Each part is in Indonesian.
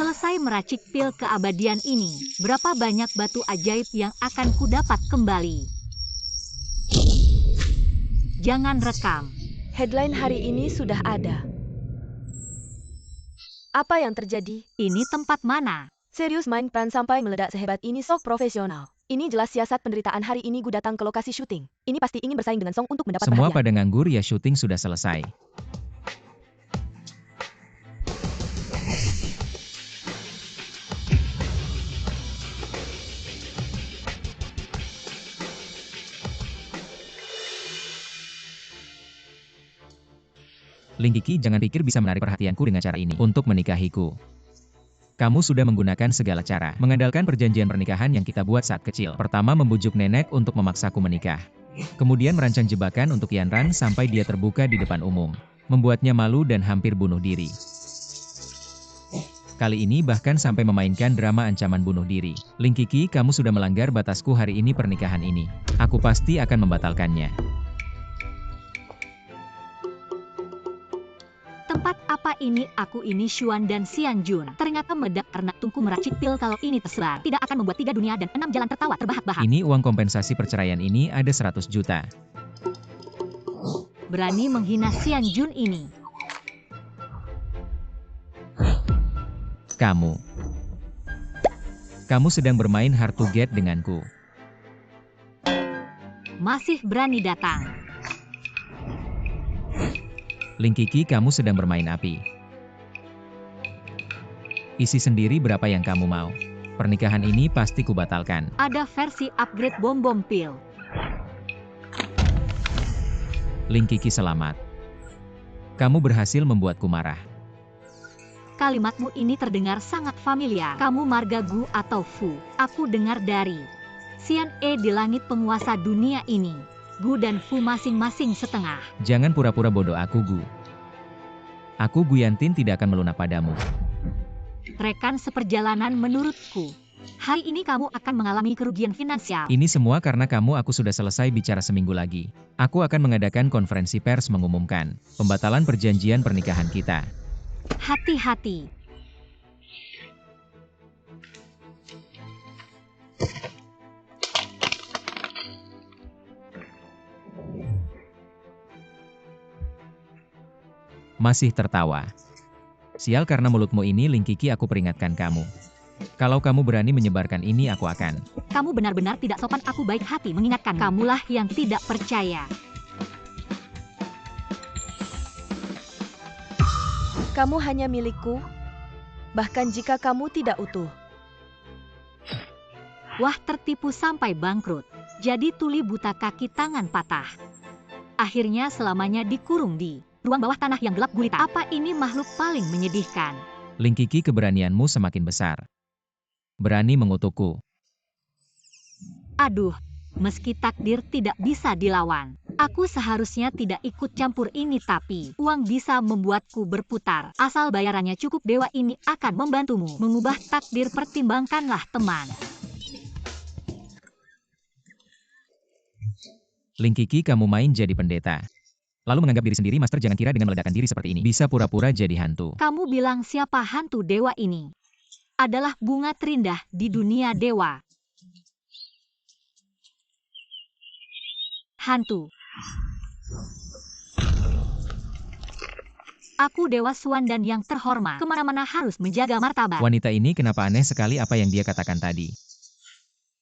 Selesai meracik pil keabadian ini, berapa banyak batu ajaib yang akan kudapat kembali? Jangan rekam. Headline hari ini sudah ada. Apa yang terjadi? Ini tempat mana? Serius main peran sampai meledak sehebat ini sok profesional. Ini jelas siasat penderitaan hari ini gue datang ke lokasi syuting. Ini pasti ingin bersaing dengan Song untuk mendapat Semua perhatian. pada nganggur ya, syuting sudah selesai. Ling Kiki, jangan pikir bisa menarik perhatianku dengan cara ini untuk menikahiku. Kamu sudah menggunakan segala cara, mengandalkan perjanjian pernikahan yang kita buat saat kecil. Pertama membujuk nenek untuk memaksaku menikah. Kemudian merancang jebakan untuk Yanran sampai dia terbuka di depan umum. Membuatnya malu dan hampir bunuh diri. Kali ini bahkan sampai memainkan drama ancaman bunuh diri. Ling Kiki, kamu sudah melanggar batasku hari ini pernikahan ini. Aku pasti akan membatalkannya. Tempat apa ini? Aku ini Xuan dan Xian Jun. Ternyata meledak karena tungku meracik pil. Kalau ini tersebar, tidak akan membuat 3 dunia dan 6 jalan tertawa terbahak-bahak. Ini uang kompensasi perceraian ini ada 100 juta. Berani menghina Xian Jun ini. Kamu sedang bermain hard to get denganku. Masih berani datang. Ling Kiki, kamu sedang bermain api. Isi sendiri berapa yang kamu mau. Pernikahan ini pasti kubatalkan. Ada versi upgrade bom-bom pil. Ling Kiki, selamat. Kamu berhasil membuatku marah. Kalimatmu ini terdengar sangat familiar. Kamu marga Gu atau Fu? Aku dengar dari Xian E di langit penguasa dunia ini. Gu dan Fu masing-masing setengah. Jangan pura-pura bodoh aku, Gu. Aku, Gu Yantin, tidak akan melunak padamu. Rekan seperjalanan menurutku. Hari ini kamu akan mengalami kerugian finansial. Ini semua karena kamu. Aku sudah selesai bicara seminggu lagi. Aku akan mengadakan konferensi pers mengumumkan pembatalan perjanjian pernikahan kita. Hati-hati. Masih tertawa. Sial, karena mulutmu ini, Ling Kiki, aku peringatkan kamu. Kalau kamu berani menyebarkan ini, aku akan. Kamu benar-benar tidak sopan. Aku baik hati mengingatkan. Kamulah yang tidak percaya. Kamu hanya milikku, bahkan jika kamu tidak utuh. Wah, tertipu sampai bangkrut. Jadi tuli buta, kaki tangan patah. Akhirnya selamanya dikurung di ruang bawah tanah yang gelap gulita. Apa ini makhluk paling menyedihkan? Ling Kiki, keberanianmu semakin besar. Berani mengutukku. Aduh, meski takdir tidak bisa dilawan. Aku seharusnya tidak ikut campur ini, tapi uang bisa membuatku berputar. Asal bayarannya cukup, dewa ini akan membantumu mengubah takdir. Pertimbangkanlah, teman. Ling Kiki, kamu main jadi pendeta. Lalu menganggap diri sendiri master. Jangan kira dengan meledakkan diri seperti ini bisa pura-pura jadi hantu. Kamu bilang siapa hantu dewa ini? Adalah bunga terindah di dunia dewa. Hantu. Aku Dewa Xuan dan yang terhormat. Kemana-mana harus menjaga martabat. Wanita ini kenapa aneh sekali apa yang dia katakan tadi.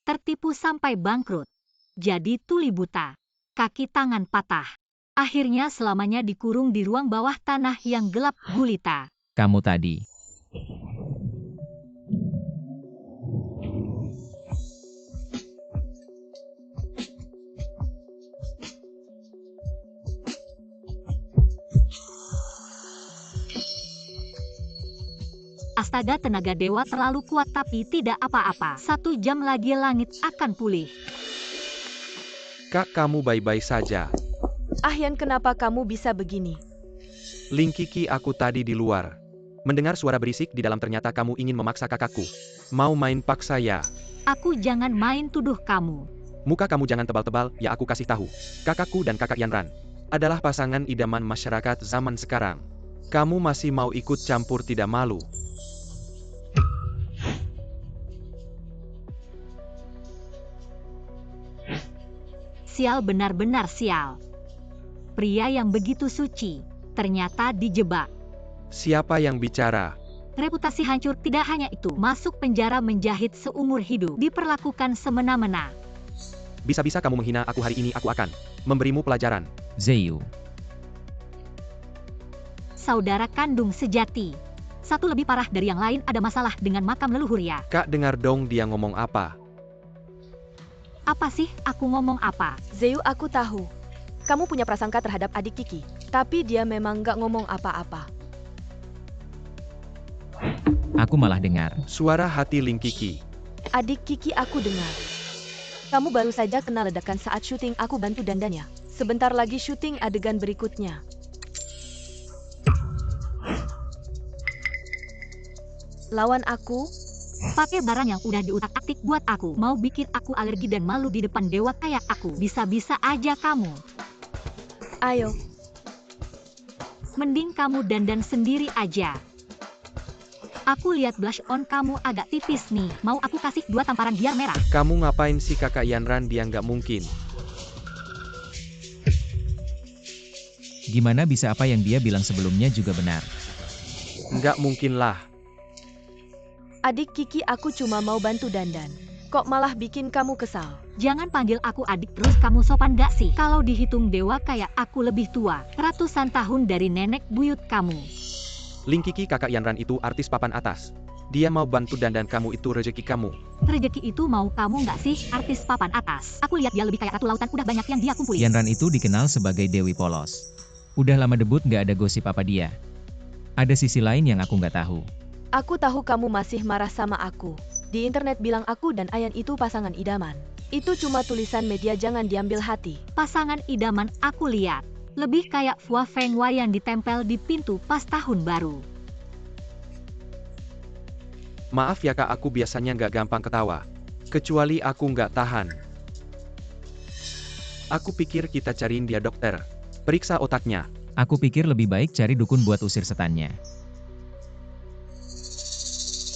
Tertipu sampai bangkrut. Jadi tuli buta. Kaki tangan patah. Akhirnya selamanya dikurung di ruang bawah tanah yang gelap gulita. Kamu tadi. Astaga, tenaga dewa terlalu kuat, tapi tidak apa-apa. 1 jam lagi langit akan pulih. Kak, kamu baik-baik saja. Ahyan, kenapa kamu bisa begini? Ling Kiki, aku tadi di luar. Mendengar suara berisik di dalam. Ternyata kamu ingin memaksa kakakku. Mau main paksa ya? Aku jangan main tuduh kamu. Muka kamu jangan tebal-tebal, ya aku kasih tahu. Kakakku dan kakak Yanran adalah pasangan idaman masyarakat zaman sekarang. Kamu masih mau ikut campur, tidak malu? Sial, benar-benar sial. Pria yang begitu suci, ternyata dijebak. Siapa yang bicara? Reputasi hancur, tidak hanya itu, masuk penjara menjahit seumur hidup, diperlakukan semena-mena. Bisa-bisa kamu menghina aku hari ini, aku akan memberimu pelajaran. Zeyu. Saudara kandung sejati. Satu lebih parah dari yang lain, ada masalah dengan makam leluhurnya. Kak, dengar dong dia ngomong apa. Apa sih, aku ngomong apa? Zeyu, aku tahu. Kamu punya prasangka terhadap adik Kiki. Tapi dia memang gak ngomong apa-apa. Aku malah dengar. Suara hati Ling Kiki. Adik Kiki, aku dengar. Kamu baru saja kena ledakan saat syuting, aku bantu dandannya. Sebentar lagi syuting adegan berikutnya. Lawan aku? Pakai barang yang udah diutak-atik buat aku. Mau bikin aku alergi dan malu di depan dewa kayak aku. Bisa-bisa aja kamu. Ayo. Mending kamu dandan sendiri aja. Aku lihat blush on kamu agak tipis nih. Mau aku kasih 2 tamparan biar merah? Kamu ngapain sih kakak Yanran, dia nggak mungkin. Gimana bisa apa yang dia bilang sebelumnya juga benar? Nggak mungkin lah. Adik Kiki, aku cuma mau bantu dandan. Kok malah bikin kamu kesal? Jangan panggil aku adik terus, kamu sopan gak sih? Kalau dihitung dewa kayak aku lebih tua. Ratusan tahun dari nenek buyut kamu. Ling Kiki, kakak Yanran itu artis papan atas. Dia mau bantu dandan kamu, itu rezeki kamu. Rezeki itu mau kamu nggak sih, artis papan atas? Aku lihat dia lebih kayak ratu lautan, udah banyak yang dia kumpulin. Yanran itu dikenal sebagai Dewi Polos. Udah lama debut nggak ada gosip apa dia. Ada sisi lain yang aku nggak tahu. Aku tahu kamu masih marah sama aku. Di internet bilang aku dan Ayan itu pasangan idaman. Itu cuma tulisan media, jangan diambil hati. Pasangan idaman aku lihat. Lebih kayak Fua Feng Wei yang ditempel di pintu pas tahun baru. Maaf ya kak, aku biasanya nggak gampang ketawa. Kecuali aku nggak tahan. Aku pikir kita cariin dia dokter. Periksa otaknya. Aku pikir lebih baik cari dukun buat usir setannya.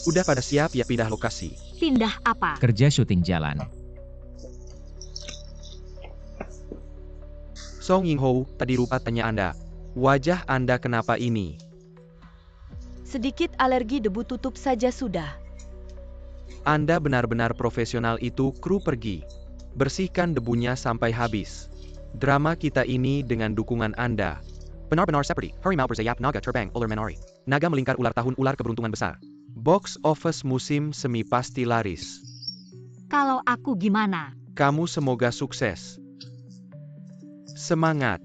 Udah pada siap ya pindah lokasi? Pindah apa? Kerja syuting jalan. Song Ying-ho, tadi rupa tanya Anda. Wajah Anda kenapa ini? Sedikit alergi debu, tutup saja sudah. Anda benar-benar profesional, itu kru pergi. Bersihkan debunya sampai habis. Drama kita ini dengan dukungan Anda. Benar-benar seperti Harimau Berzayap Naga Terbang Ular Menari. Naga melingkar, ular tahun, ular keberuntungan besar. Box office musim semi pasti laris. Kalau aku gimana? Kamu semoga sukses. Semangat.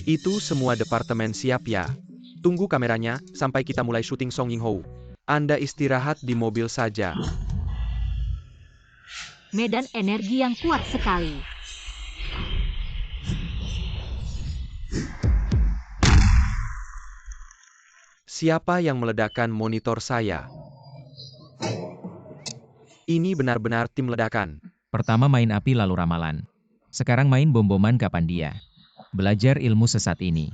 Itu semua departemen siap ya. Tunggu kameranya, sampai kita mulai syuting Song Ying-ho. Anda istirahat di mobil saja. Medan energi yang kuat sekali. Siapa yang meledakkan monitor saya? Ini benar-benar tim ledakan. Pertama main api lalu ramalan. Sekarang main bom-boman, kapan dia belajar ilmu sesat ini?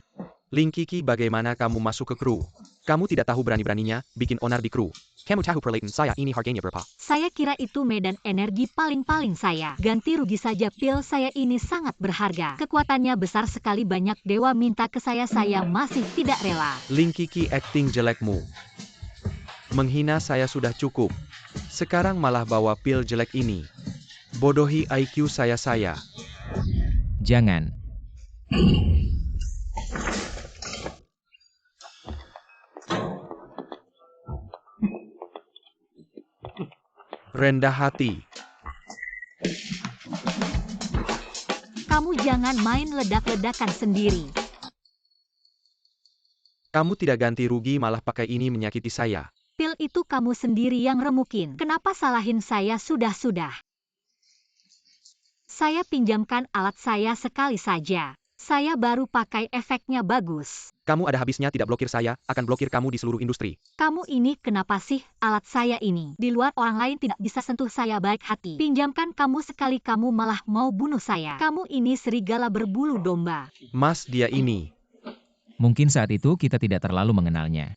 Ling Kiki, bagaimana kamu masuk ke kru? Kamu tidak tahu berani-beraninya bikin onar di kru. Kamu tahu peralatan saya ini harganya berapa? Saya kira itu medan energi paling-paling saya. Ganti rugi saja, pil saya ini sangat berharga. Kekuatannya besar sekali, banyak dewa minta ke saya masih tidak rela. Ling Kiki, acting jelekmu. Menghina saya sudah cukup. Sekarang malah bawa pil jelek ini. Bodohi IQ saya. Jangan. Rendah hati. Kamu jangan main ledak-ledakan sendiri. Kamu tidak ganti rugi, malah pakai ini menyakiti saya. Pil itu kamu sendiri yang remukin. Kenapa salahin saya? Sudah. Saya pinjamkan alat saya sekali saja. Saya baru pakai, efeknya bagus. Kamu ada habisnya tidak blokir saya, akan blokir kamu di seluruh industri. Kamu ini kenapa sih, alat saya ini? Di luar orang lain tidak bisa sentuh saya baik hati. Pinjamkan kamu sekali, kamu malah mau bunuh saya. Kamu ini serigala berbulu domba. Mas, dia ini. Mungkin saat itu kita tidak terlalu mengenalnya.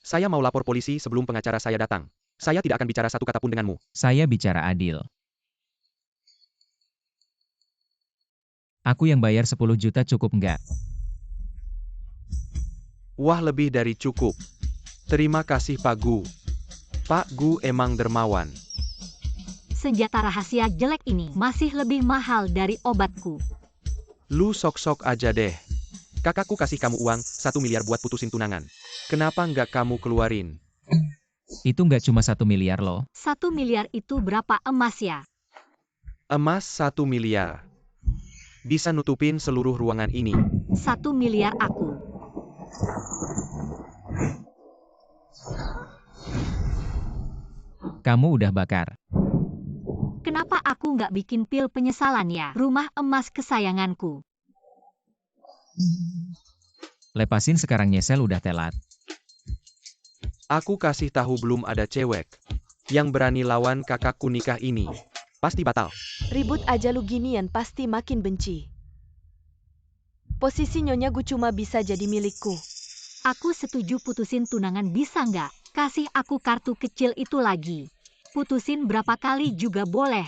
Saya mau lapor polisi sebelum pengacara saya datang. Saya tidak akan bicara satu kata pun denganmu. Saya bicara adil. Aku yang bayar 10 juta cukup nggak? Wah, lebih dari cukup. Terima kasih Pak Gu. Pak Gu emang dermawan. Senjata rahasia jelek ini masih lebih mahal dari obatku. Lu sok-sok aja deh. Kakakku kasih kamu uang 1 miliar buat putusin tunangan. Kenapa nggak kamu keluarin? Itu nggak cuma 1 miliar loh. 1 miliar itu berapa emas ya? Emas 1 miliar. Bisa nutupin seluruh ruangan ini. 1 miliar aku. Kamu udah bakar. Kenapa aku nggak bikin pil penyesalan ya? Rumah emas kesayanganku. Lepasin sekarang, nyesel udah telat. Aku kasih tahu belum ada cewek yang berani lawan kakakku nikah ini. Pasti batal. Ribut aja lu ginian pasti makin benci. Posisi Nyonya Gu cuma bisa jadi milikku. Aku setuju putusin tunangan, bisa nggak? Kasih aku kartu kecil itu lagi. Putusin berapa kali juga boleh.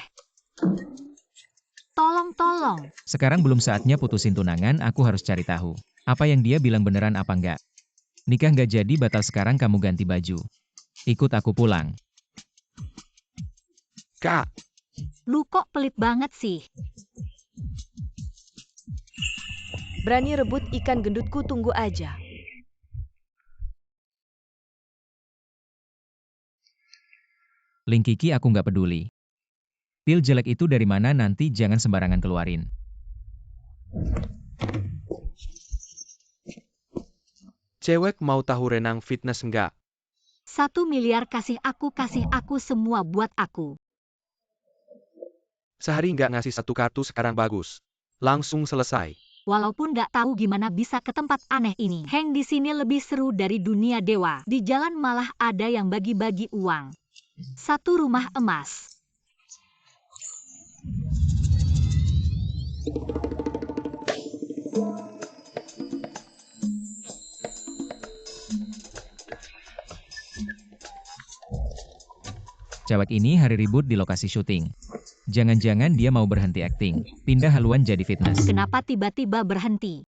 Tolong. Sekarang belum saatnya putusin tunangan, aku harus cari tahu. Apa yang dia bilang beneran apa enggak? Nikah nggak jadi batal, sekarang kamu ganti baju. Ikut aku pulang. Kak, Lu kok pelit banget sih? Berani rebut ikan gendutku, tunggu aja. Link Kiki aku nggak peduli. Pil jelek itu dari mana nanti jangan sembarangan keluarin. cewek mau tahu renang fitness nggak? 1 miliar kasih aku semua buat aku. Sehari nggak ngasih 1 kartu sekarang bagus. Langsung selesai. Walaupun nggak tahu gimana bisa ke tempat aneh ini. Heng, di sini lebih seru dari dunia dewa. Di jalan malah ada yang bagi-bagi uang. 1 rumah emas. Cewek ini hari ribut di lokasi syuting. Jangan-jangan dia mau berhenti akting, pindah haluan jadi fitness. Kenapa tiba-tiba berhenti?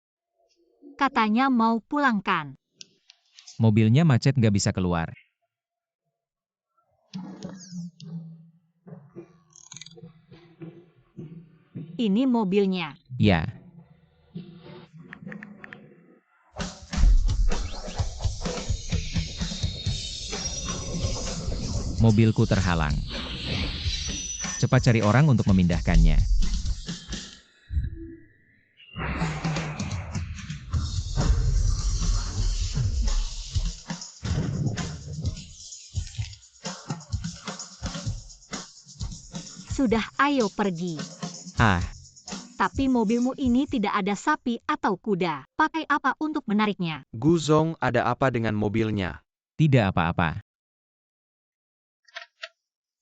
Katanya mau pulang kan? Mobilnya macet nggak bisa keluar. Ini mobilnya. Ya. Mobilku terhalang. Cepat cari orang untuk memindahkannya. Sudah, ayo pergi. Ah, Tapi mobilmu ini tidak ada sapi atau kuda. Pakai apa untuk menariknya? Guzong, ada apa dengan mobilnya? tidak apa-apa.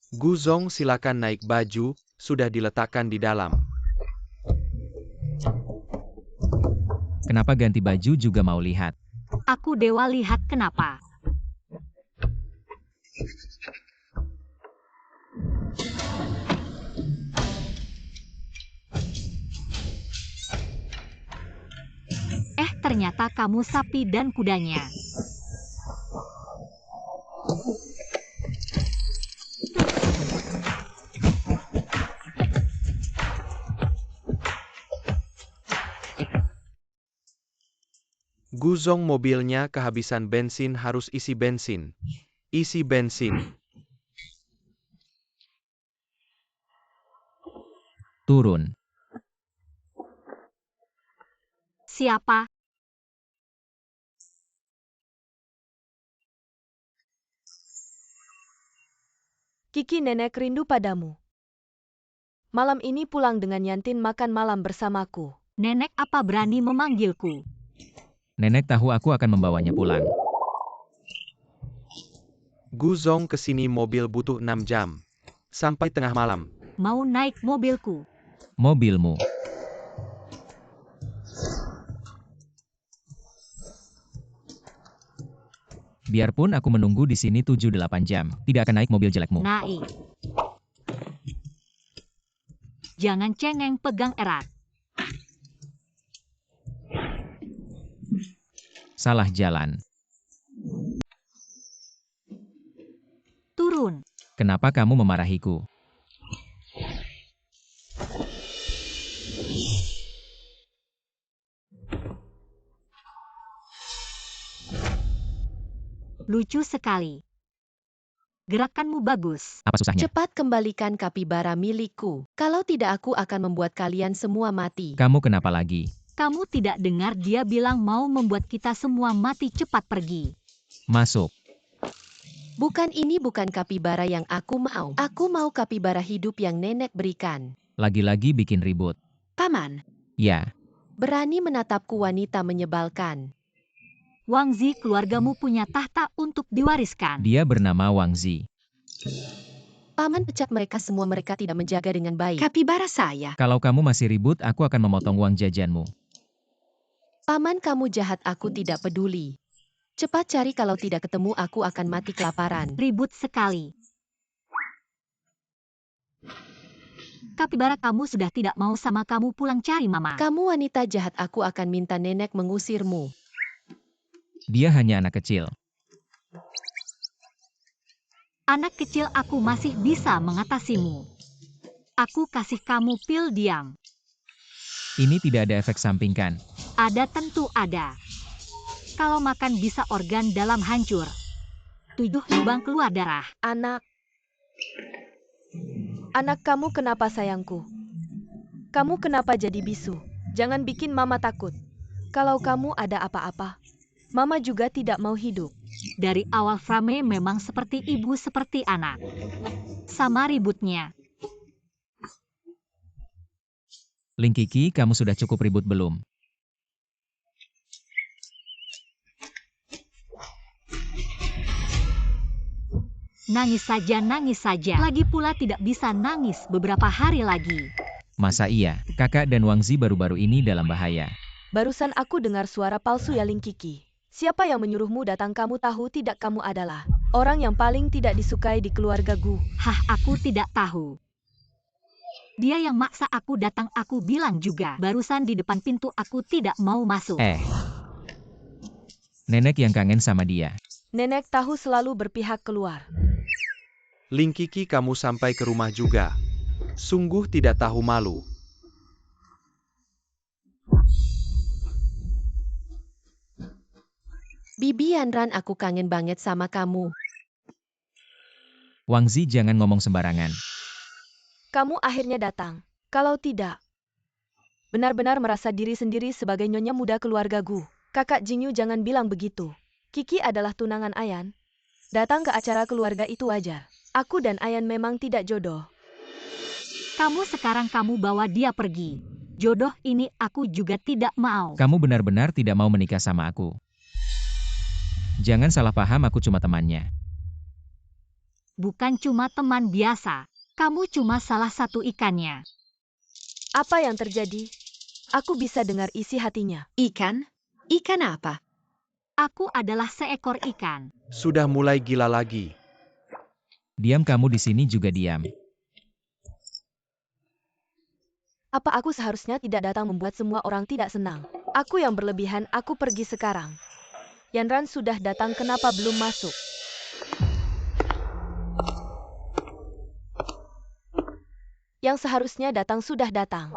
Guzong, silakan naik, baju sudah diletakkan di dalam. Kenapa ganti baju juga mau lihat? Aku dewa, lihat kenapa. Ternyata kamu sapi dan kudanya. Guzong, mobilnya kehabisan bensin, harus isi bensin. Isi bensin. Turun. Siapa? Kiki, nenek rindu padamu. Malam ini pulang dengan Yantin makan malam bersamaku. Nenek apa berani memanggilku? Nenek tahu aku akan membawanya pulang. Guzong, kesini, mobil butuh 6 jam. Sampai tengah malam. Mau naik mobilku? Mobilmu. Biarpun aku menunggu di sini 7-8 jam, tidak akan naik mobil jelekmu. Naik. Jangan cengeng, pegang erat. Salah jalan. Turun. Kenapa kamu memarahiku? Lucu sekali. Gerakanmu bagus. Apa susahnya? Cepat kembalikan kapibara milikku. Kalau tidak aku akan membuat kalian semua mati. Kamu kenapa lagi? Kamu tidak dengar dia bilang mau membuat kita semua mati, cepat pergi. Masuk. Bukan, ini bukan kapibara yang aku mau. Aku mau kapibara hidup yang nenek berikan. Lagi-lagi bikin ribut. Paman, Ya, berani menatapku wanita menyebalkan. Wang Zi, keluargamu punya tahta untuk diwariskan. dia bernama Wang Zi. Paman pecat mereka semua, mereka tidak menjaga dengan baik kapibara saya. Kalau kamu masih ribut, aku akan memotong uang jajanmu. Paman, kamu jahat, aku tidak peduli. Cepat cari, kalau tidak ketemu aku akan mati kelaparan. Ribut sekali. Kapibara kamu sudah tidak mau sama kamu, pulang cari mama. Kamu wanita jahat, aku akan minta nenek mengusirmu. Dia hanya anak kecil. Anak kecil, aku masih bisa mengatasimu. Aku kasih kamu pil diam. Ini tidak ada efek samping kan? Ada, tentu ada. Kalau makan bisa organ dalam hancur. 7 lubang keluar darah. Anak kamu kenapa sayangku? Kamu kenapa jadi bisu? Jangan bikin mama takut. Kalau kamu ada apa-apa, mama juga tidak mau hidup. Dari awal Frame memang seperti ibu seperti anak. Sama ributnya. Ling Kiki, kamu sudah cukup ribut belum? Nangis saja, nangis saja. Lagi pula tidak bisa nangis beberapa hari lagi. Masa iya? Kakak dan Wang Zi baru-baru ini dalam bahaya. Barusan aku dengar suara palsu ya, Ling Kiki. Siapa yang menyuruhmu datang? Kamu tahu tidak, kamu adalah orang yang paling tidak disukai di keluarga Gu. Hah, aku tidak tahu. Dia yang maksa aku datang, aku bilang juga. Barusan di depan pintu aku tidak mau masuk. Nenek yang kangen sama dia. Nenek tahu selalu berpihak keluar. Ling Kiki, kamu sampai ke rumah juga. Sungguh tidak tahu malu. Bibi Yanran, aku kangen banget sama kamu. Wang Zi, jangan ngomong sembarangan. Kamu akhirnya datang. Kalau tidak, benar-benar merasa diri sendiri sebagai nyonya muda keluarga Gu. Kakak Jingyu, jangan bilang begitu. Kiki adalah tunangan Ayan. Datang ke acara keluarga itu wajar. Aku dan Ayan memang tidak jodoh. Sekarang kamu bawa dia pergi. Jodoh ini aku juga tidak mau. Kamu benar-benar tidak mau menikah sama aku. Jangan salah paham, aku cuma temannya. Bukan cuma teman biasa. Kamu cuma salah satu ikannya. Apa yang terjadi? Aku bisa dengar isi hatinya. Ikan? Ikan apa? Aku adalah seekor ikan. Sudah mulai gila lagi. Diam, kamu di sini juga diam. Apa aku seharusnya tidak datang membuat semua orang tidak senang? Aku yang berlebihan, aku pergi sekarang. Yanran sudah datang, kenapa belum masuk? Yang seharusnya datang sudah datang.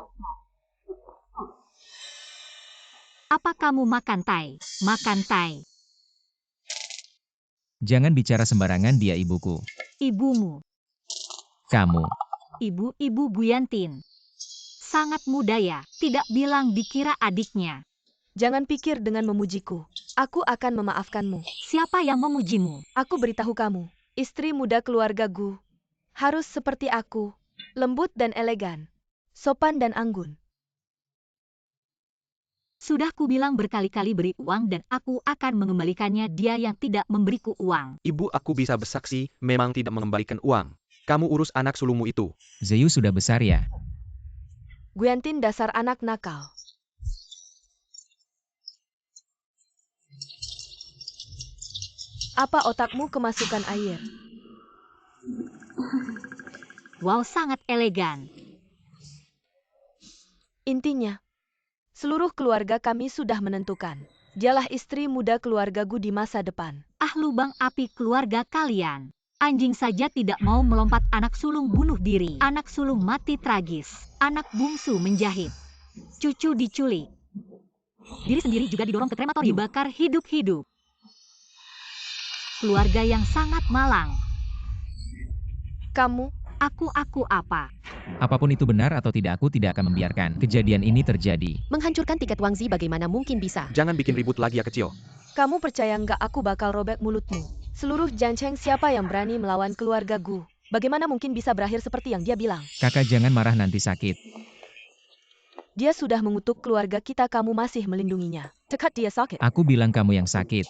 Apa kamu makan tai? Makan tai. Jangan bicara sembarangan, dia ibuku. Ibumu. Kamu. Ibu Buyantin. Sangat muda ya, tidak bilang dikira adiknya. Jangan pikir dengan memujiku. Aku akan memaafkanmu. Siapa yang memujimu? Aku beritahu kamu, istri muda keluarga Gu harus seperti aku, lembut dan elegan, sopan dan anggun. Sudah kubilang berkali-kali beri uang dan aku akan mengembalikannya. Dia yang tidak memberiku uang. Ibu, aku bisa bersaksi, memang tidak mengembalikan uang. Kamu urus anak sulungmu itu. Zeyu sudah besar ya? Guyantin, dasar anak nakal. Apa otakmu kemasukan air? Wow, sangat elegan. Intinya, seluruh keluarga kami sudah menentukan. Dialah istri muda keluarga Gu di masa depan. Ah, lubang api keluarga kalian. Anjing saja tidak mau melompat, anak sulung bunuh diri, anak sulung mati tragis, anak bungsu menjahit, cucu diculik, diri sendiri juga didorong ke krematorium, dibakar hidup-hidup. Keluarga yang sangat malang. Kamu, Aku apa? Apapun itu benar atau tidak, aku tidak akan membiarkan kejadian ini terjadi. Menghancurkan tiket Wangzi bagaimana mungkin bisa? Jangan bikin ribut lagi ya kecil. kamu percaya nggak aku bakal robek mulutmu? Seluruh Jancheng siapa yang berani melawan keluarga Gu? Bagaimana mungkin bisa berakhir seperti yang dia bilang? Kakak jangan marah, nanti sakit. Dia sudah mengutuk keluarga kita, kamu masih melindunginya. Cekat dia sakit. Aku bilang kamu yang sakit.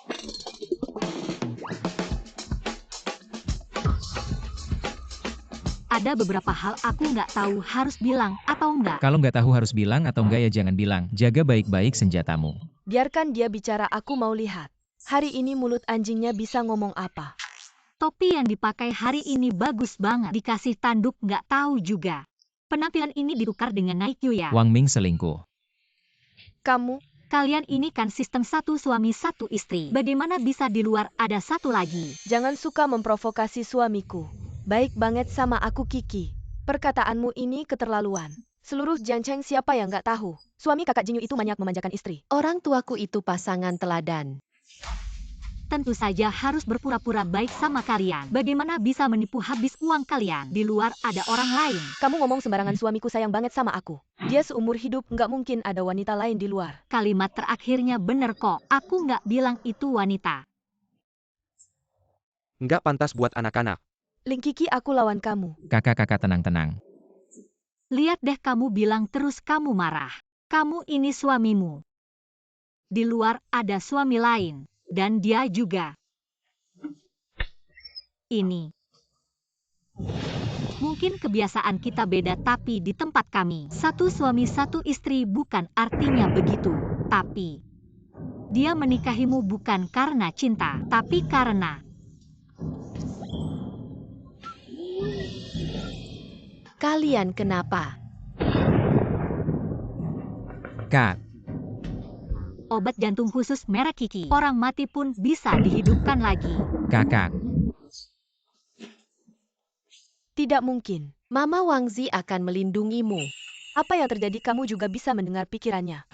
Ada beberapa hal aku nggak tahu harus bilang atau nggak. Kalau nggak tahu harus bilang atau enggak ya jangan bilang. Jaga baik-baik senjatamu. Biarkan dia bicara, aku mau lihat. Hari ini mulut anjingnya bisa ngomong apa. Topi yang dipakai hari ini bagus banget. Dikasih tanduk nggak tahu juga. Penampilan ini ditukar dengan Naikyu ya. Wang Ming selingkuh. Kamu, Kalian ini kan sistem satu suami satu istri. Bagaimana bisa di luar ada satu lagi? jangan suka memprovokasi suamiku. Baik banget sama aku Kiki. Perkataanmu ini keterlaluan. Seluruh Jancheng siapa yang nggak tahu? Suami kakak Jinyu itu banyak memanjakan istri. Orang tuaku itu pasangan teladan. Tentu saja harus berpura-pura baik sama kalian. Bagaimana bisa menipu habis uang kalian? Di luar ada orang lain. Kamu ngomong sembarangan, suamiku sayang banget sama aku. Dia seumur hidup, nggak mungkin ada wanita lain di luar. Kalimat terakhirnya bener kok. Aku nggak bilang itu wanita. Nggak pantas buat anak-anak. Ling Kiki, aku lawan kamu. Kakak-kakak tenang-tenang. Lihat deh, kamu bilang terus kamu marah. Kamu ini suamimu. Di luar ada suami lain. Dan dia juga. Ini. Mungkin kebiasaan kita beda, tapi di tempat kami, satu suami satu istri bukan artinya begitu. Tapi, dia menikahimu bukan karena cinta, tapi karena Kalian kenapa? Kak, obat jantung khusus merek Kiki. Orang mati pun bisa dihidupkan lagi. kakak. Tidak mungkin. Mama Wangzi akan melindungimu. Apa yang terjadi, kamu juga bisa mendengar pikirannya.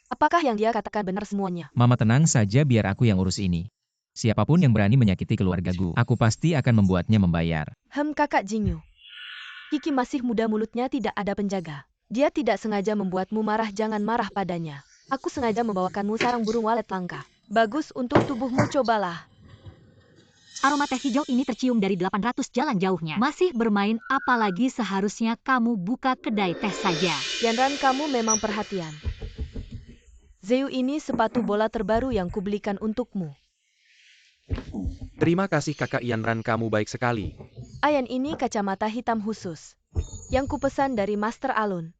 Apakah yang dia katakan benar semuanya? Mama tenang saja, biar aku yang urus ini. Siapapun yang berani menyakiti keluarga Gu, aku pasti akan membuatnya membayar. Kakak Jinyu. Kiki masih muda, mulutnya tidak ada penjaga. Dia tidak sengaja membuatmu marah, jangan marah padanya. Aku sengaja membawakanmu sarang burung walet langka. Bagus untuk tubuhmu, cobalah. Aroma teh hijau ini tercium dari 800 jalan jauhnya. Masih bermain, apalagi seharusnya kamu buka kedai teh saja. Yanran, kamu memang perhatian. Zeu, ini sepatu bola terbaru yang kubelikan untukmu. Terima kasih kakak Yanran, kamu baik sekali. Ayan, ini kacamata hitam khusus. Yang kupesan dari Master Alun.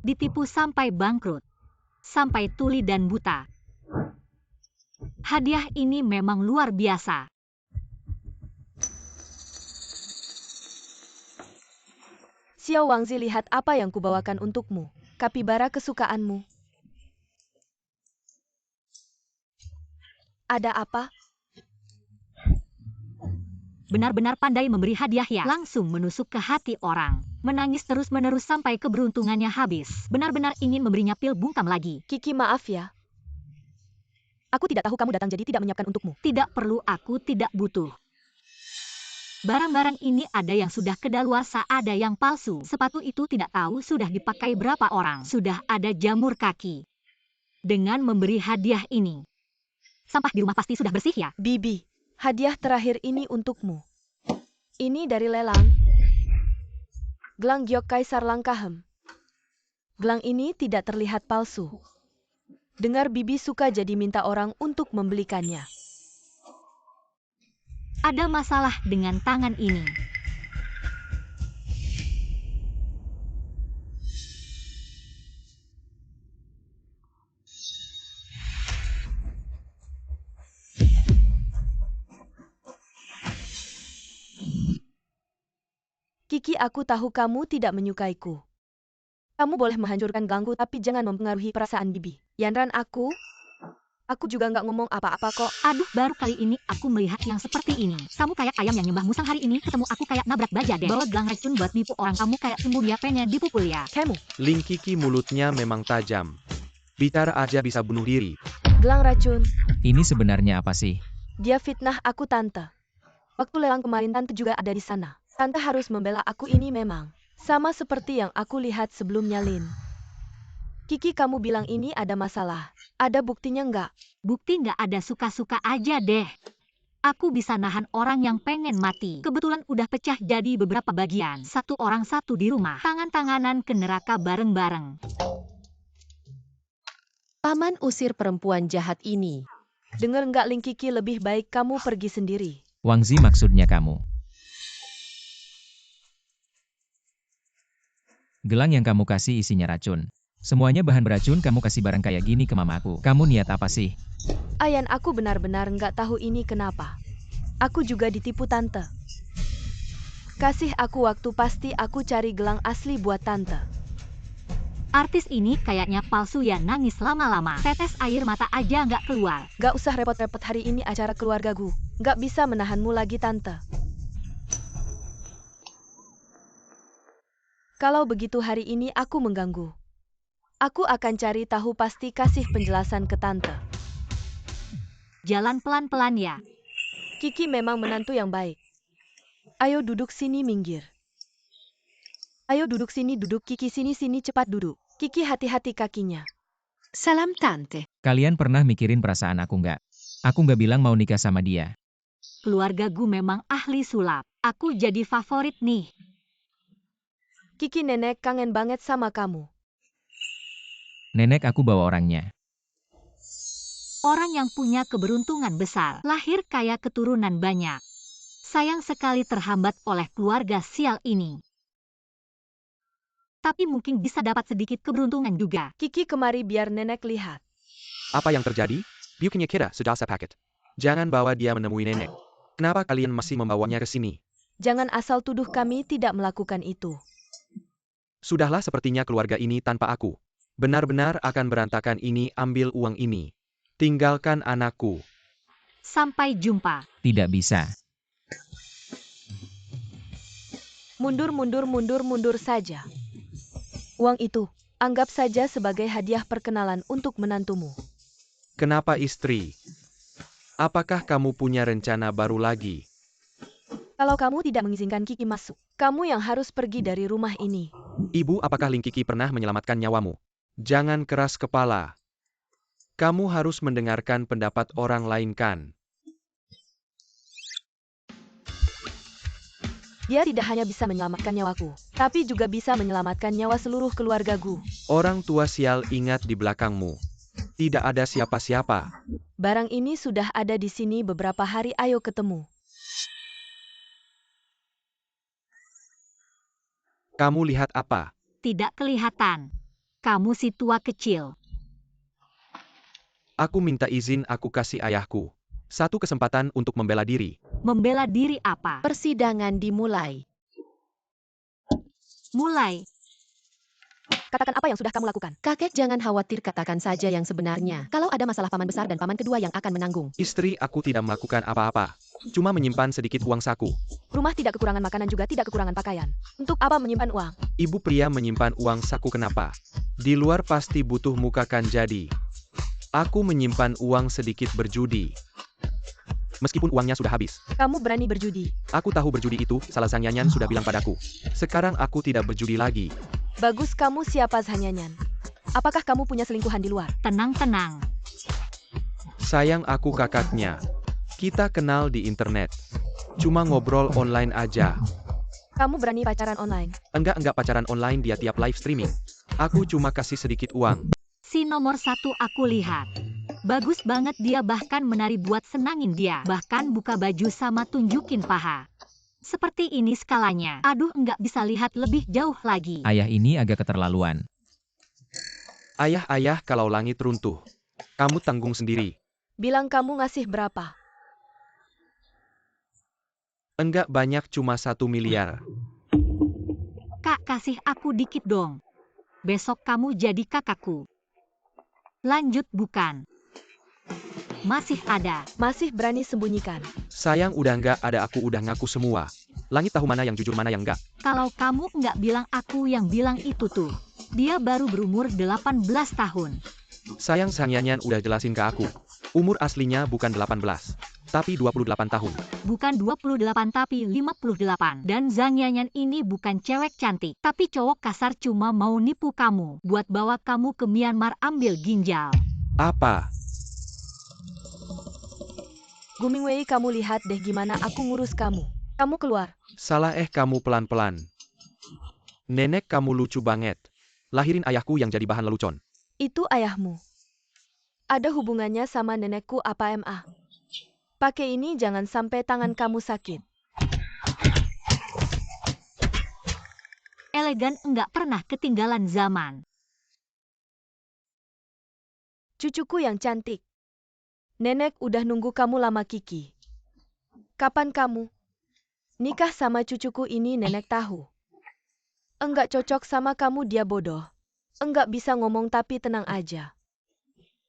Ditipu sampai bangkrut. Sampai tuli dan buta. Hadiah ini memang luar biasa. Xiao Wangzi, lihat apa yang kubawakan untukmu. Kapibara kesukaanmu. Ada apa? Benar-benar pandai memberi hadiah ya. Langsung menusuk ke hati orang. Menangis terus-menerus sampai keberuntungannya habis. Benar-benar ingin memberinya pil bungkam lagi. Kiki, maaf ya. Aku tidak tahu kamu datang, jadi tidak menyiapkan untukmu. Tidak perlu, aku tidak butuh. Barang-barang ini ada yang sudah kedaluarsa, ada yang palsu. Sepatu itu tidak tahu sudah dipakai berapa orang. Sudah ada jamur kaki. Dengan memberi hadiah ini, sampah di rumah pasti sudah bersih ya. Bibi, hadiah terakhir ini untukmu. Ini dari lelang. Gelang giok Kaisar Langkahem. Gelang ini tidak terlihat palsu. Dengar Bibi suka jadi minta orang untuk membelikannya. Ada masalah dengan tangan ini. Kiki, aku tahu kamu tidak menyukaiku. Kamu boleh menghancurkan gelangku, tapi jangan mempengaruhi perasaan Bibi. Yanran aku juga nggak ngomong apa-apa kok. Aduh, baru kali ini aku melihat yang seperti ini. Kamu kayak ayam yang nyembah musang, hari ini ketemu aku kayak nabrak baja deh. Bawa gelang racun buat nipu orang, kamu kayak timbul dia pengen dipukul ya. Kamu, Ling Kiki mulutnya memang tajam. Bicara aja bisa bunuh diri. gelang racun. Ini sebenarnya apa sih? Dia fitnah aku tante. Waktu lelang kemarin tante juga ada di sana. Tante harus membela aku ini memang. Sama seperti yang aku lihat sebelumnya Lin. Kiki kamu bilang ini ada masalah. Ada buktinya nggak? Bukti nggak ada, suka-suka aja deh. Aku bisa nahan orang yang pengen mati. Kebetulan udah pecah jadi beberapa bagian. Satu orang satu di rumah. Tangan-tanganan ke neraka bareng-bareng. Paman usir perempuan jahat ini. Dengar nggak Ling Kiki, lebih baik kamu pergi sendiri. Wangzi maksudnya kamu. Gelang yang kamu kasih isinya racun. Semuanya bahan beracun, kamu kasih barang kayak gini ke mamaku. Kamu niat apa sih? Ayan, aku benar-benar nggak tahu ini kenapa. Aku juga ditipu tante. Kasih aku waktu, pasti aku cari gelang asli buat tante. Artis ini kayaknya palsu ya, nangis lama-lama. Tetes air mata aja nggak keluar. Gak usah repot-repot, hari ini acara keluargaku. Gak bisa menahanmu lagi tante. Kalau begitu hari ini aku mengganggu. Aku akan cari tahu, pasti kasih penjelasan ke tante. Jalan pelan-pelan ya. Kiki memang menantu yang baik. Ayo duduk sini, minggir. Ayo duduk sini, duduk Kiki, sini cepat duduk. Kiki hati-hati kakinya. Salam tante. Kalian pernah mikirin perasaan aku nggak? Aku nggak bilang mau nikah sama dia. Keluarga gue memang ahli sulap. Aku jadi favorit nih. Kiki, nenek kangen banget sama kamu. Nenek aku bawa orangnya. Orang yang punya keberuntungan besar. Lahir kaya, keturunan banyak. Sayang sekali terhambat oleh keluarga sial ini. Tapi mungkin bisa dapat sedikit keberuntungan juga. Kiki kemari biar nenek lihat. Apa yang terjadi? Bukannya kita sudah sepakat. Jangan bawa dia menemui nenek. Kenapa kalian masih membawanya ke sini? Jangan asal tuduh kami tidak melakukan itu. Sudahlah, sepertinya keluarga ini tanpa aku benar-benar akan berantakan ini. Ambil uang ini. Tinggalkan anakku. Sampai jumpa. Tidak bisa. Mundur saja. Uang itu, anggap saja sebagai hadiah perkenalan untuk menantumu. Kenapa istri? Apakah kamu punya rencana baru lagi? Kalau kamu tidak mengizinkan Kiki masuk, kamu yang harus pergi dari rumah ini. Ibu, apakah Ling Kiki pernah menyelamatkan nyawamu? Jangan keras kepala. Kamu harus mendengarkan pendapat orang lain kan? Dia tidak hanya bisa menyelamatkan nyawaku, tapi juga bisa menyelamatkan nyawa seluruh keluargaku. Orang tua sial, ingat di belakangmu. Tidak ada siapa-siapa. Barang ini sudah ada di sini beberapa hari, ayo ketemu. Kamu lihat apa? Tidak kelihatan. Kamu si tua kecil. Aku minta izin, aku kasih ayahku satu kesempatan untuk membela diri. Membela diri apa? Persidangan dimulai. Mulai. Katakan apa yang sudah kamu lakukan. Kakek jangan khawatir, katakan saja yang sebenarnya. Kalau ada masalah, paman besar dan paman kedua yang akan menanggung. Istri, aku tidak melakukan apa-apa. Cuma menyimpan sedikit uang saku. Rumah tidak kekurangan makanan, juga tidak kekurangan pakaian. Untuk apa menyimpan uang? Ibu pria menyimpan uang saku kenapa? Di luar pasti butuh muka kan jadi. Aku menyimpan uang sedikit berjudi. Meskipun uangnya sudah habis. Kamu berani berjudi. Aku tahu berjudi itu, salah Sang Nyanyan sudah bilang padaku. Sekarang aku tidak berjudi lagi. Bagus, kamu siapa Zanyanyan? Apakah kamu punya selingkuhan di luar? Tenang. Sayang, aku kakaknya. Kita kenal di internet. Cuma ngobrol online aja. Kamu berani pacaran online? Enggak pacaran online, dia tiap live streaming. Aku cuma kasih sedikit uang. Si nomor satu aku lihat. Bagus banget dia, bahkan menari buat senangin dia. Bahkan buka baju sama tunjukin paha. Seperti ini skalanya. Aduh, nggak bisa lihat lebih jauh lagi. Ayah ini agak keterlaluan. Ayah, kalau langit runtuh, kamu tanggung sendiri. Bilang kamu ngasih berapa? Enggak banyak, cuma 1 miliar. Kak, kasih aku dikit dong. Besok kamu jadi kakakku. Lanjut bukan. Masih ada. Masih berani sembunyikan. Sayang udah nggak ada, aku udah ngaku semua. Langit tahu mana yang jujur mana yang nggak. Kalau kamu nggak bilang, aku yang bilang itu tuh. Dia baru berumur 18 tahun. Sayang Sang Yanyan udah jelasin ke aku. Umur aslinya bukan 18, tapi 28 tahun. Bukan 28 tapi 58. Dan Zhang Yanyan ini bukan cewek cantik, tapi cowok kasar cuma mau nipu kamu, buat bawa kamu ke Myanmar ambil ginjal. Apa? Gu Mingwei, kamu lihat deh gimana aku ngurus kamu. Kamu keluar. Salah kamu pelan-pelan. Nenek kamu lucu banget. Lahirin ayahku yang jadi bahan lelucon. Itu ayahmu. Ada hubungannya sama nenekku apa MA? Pakai ini jangan sampai tangan kamu sakit. Elegan enggak pernah ketinggalan zaman. Cucuku yang cantik. Nenek udah nunggu kamu lama, Kiki. Kapan kamu nikah sama cucuku ini? Nenek tahu. Enggak cocok sama kamu, dia bodoh. Enggak bisa ngomong, tapi tenang aja.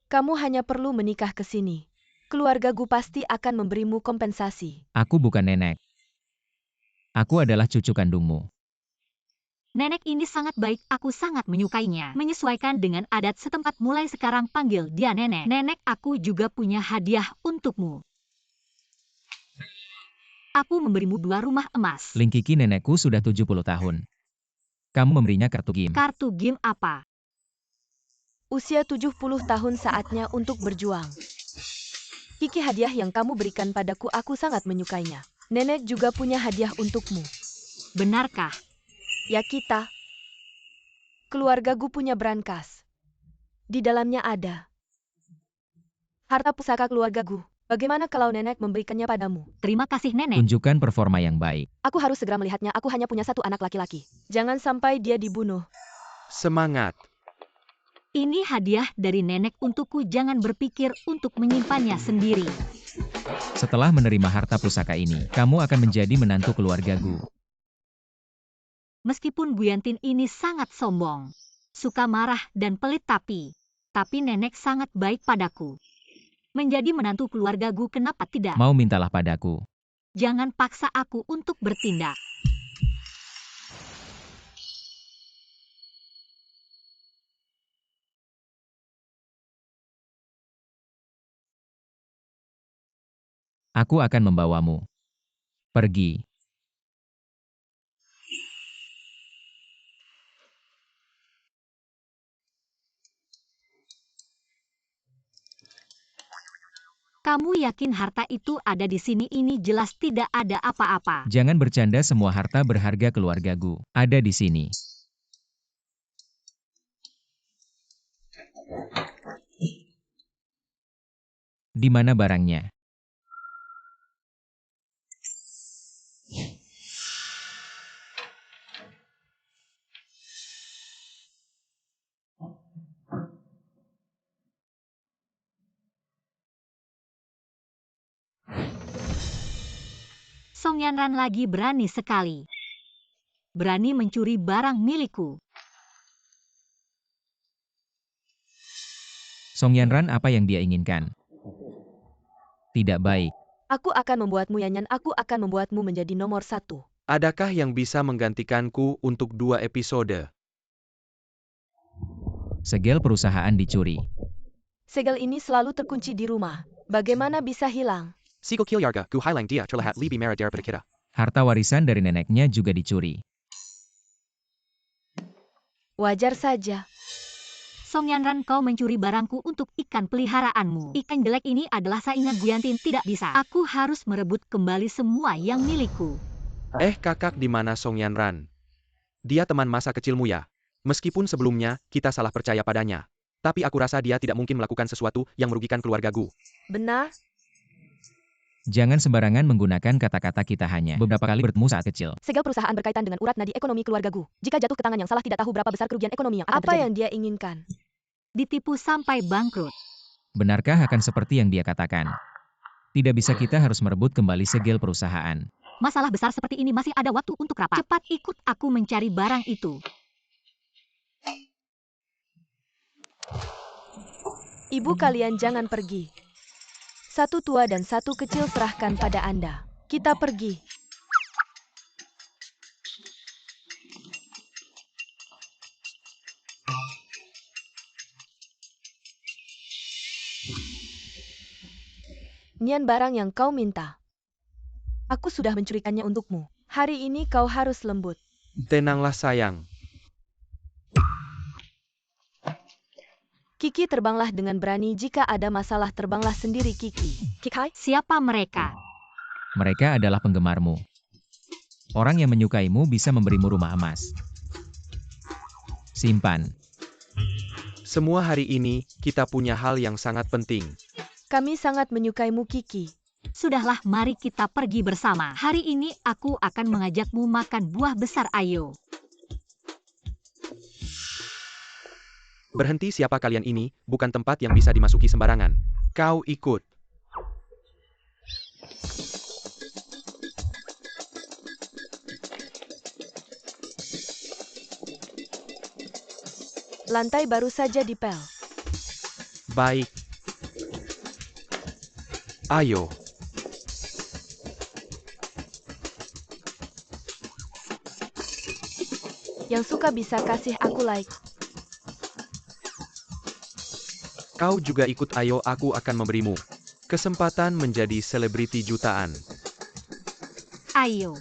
Kamu hanya perlu menikah ke sini. Keluarga Gu pasti akan memberimu kompensasi. Aku bukan nenek. Aku adalah cucu kandungmu. Nenek ini sangat baik, aku sangat menyukainya. Menyesuaikan dengan adat setempat, mulai sekarang panggil dia nenek. Nenek, aku juga punya hadiah untukmu. Aku memberimu 2 rumah emas. Ling Kiki, nenekku sudah 70 tahun. Kamu memberinya kartu game. Kartu game apa? Usia 70 tahun, saatnya untuk berjuang. Kiki, hadiah yang kamu berikan padaku, aku sangat menyukainya. Nenek juga punya hadiah untukmu. Benarkah? Ya, kita. Keluarga Gu punya brankas. Di dalamnya ada harta pusaka keluarga Gu. Bagaimana kalau nenek memberikannya padamu? Terima kasih nenek. Tunjukkan performa yang baik. Aku harus segera melihatnya, aku hanya punya 1 anak laki-laki. Jangan sampai dia dibunuh. Semangat. Ini hadiah dari nenek untukku, jangan berpikir untuk menyimpannya sendiri. Setelah menerima harta pusaka ini, kamu akan menjadi menantu keluarga Gu. Meskipun Bu Yantin ini sangat sombong, suka marah dan pelit, tapi nenek sangat baik padaku. Menjadi menantu keluarga Gu, kenapa tidak? Mau mintalah padaku. Jangan paksa aku untuk bertindak. Aku akan membawamu pergi. Kamu yakin harta itu ada di sini? Ini jelas tidak ada apa-apa. Jangan bercanda, semua harta berharga keluarga Gu ada di sini. Di mana barangnya? Song Yanran lagi berani sekali. Berani mencuri barang milikku. Song Yanran, apa yang dia inginkan? Tidak baik. Aku akan membuatmu, Yanyan, aku akan membuatmu menjadi nomor 1. Adakah yang bisa menggantikanku untuk 2 episode? Segel perusahaan dicuri. Segel ini selalu terkunci di rumah. Bagaimana bisa hilang? Sigo Kilyarga, Gu Hilang Dia terlihat lebih merah daripada kita. Harta warisan dari neneknya juga dicuri. Wajar saja. Song Yanran, kau mencuri barangku untuk ikan peliharaanmu. Ikan jelek ini adalah saingan Bu Yantin, tidak bisa. Aku harus merebut kembali semua yang milikku. Kakak, di mana Song Yanran? Dia teman masa kecilmu ya? Meskipun sebelumnya kita salah percaya padanya, tapi aku rasa dia tidak mungkin melakukan sesuatu yang merugikan keluarga Gu. Benar? Jangan sembarangan menggunakan kata-kata, kita hanya beberapa kali bertemu saat kecil. Segel perusahaan berkaitan dengan urat nadi ekonomi keluarga Gu. Jika jatuh ke tangan yang salah, tidak tahu berapa besar kerugian ekonomi yang akan terjadi. Apa yang dia inginkan? Ditipu sampai bangkrut. Benarkah akan seperti yang dia katakan? Tidak bisa, kita harus merebut kembali segel perusahaan. Masalah besar seperti ini masih ada waktu untuk rapat. Cepat ikut aku mencari barang itu. Ibu kalian jangan pergi. Satu tua dan satu kecil serahkan pada Anda. Kita pergi. Nian barang yang kau minta. Aku sudah mencurikannya untukmu. Hari ini kau harus lembut. Tenanglah sayang. Kiki terbanglah dengan berani. Jika ada masalah terbanglah sendiri Kiki. Kikai? Siapa mereka? Mereka adalah penggemarmu. Orang yang menyukaimu bisa memberimu rumah emas. Simpan. Semua hari ini, kita punya hal yang sangat penting. Kami sangat menyukaimu Kiki. Sudahlah, mari kita pergi bersama. Hari ini aku akan mengajakmu makan buah besar, ayo. Berhenti, siapa kalian ini, bukan tempat yang bisa dimasuki sembarangan. Kau ikut. Lantai baru saja dipel. Baik. Ayo. Yang suka bisa kasih aku like. Kau juga ikut, ayo, aku akan memberimu kesempatan menjadi selebriti jutaan. Ayo.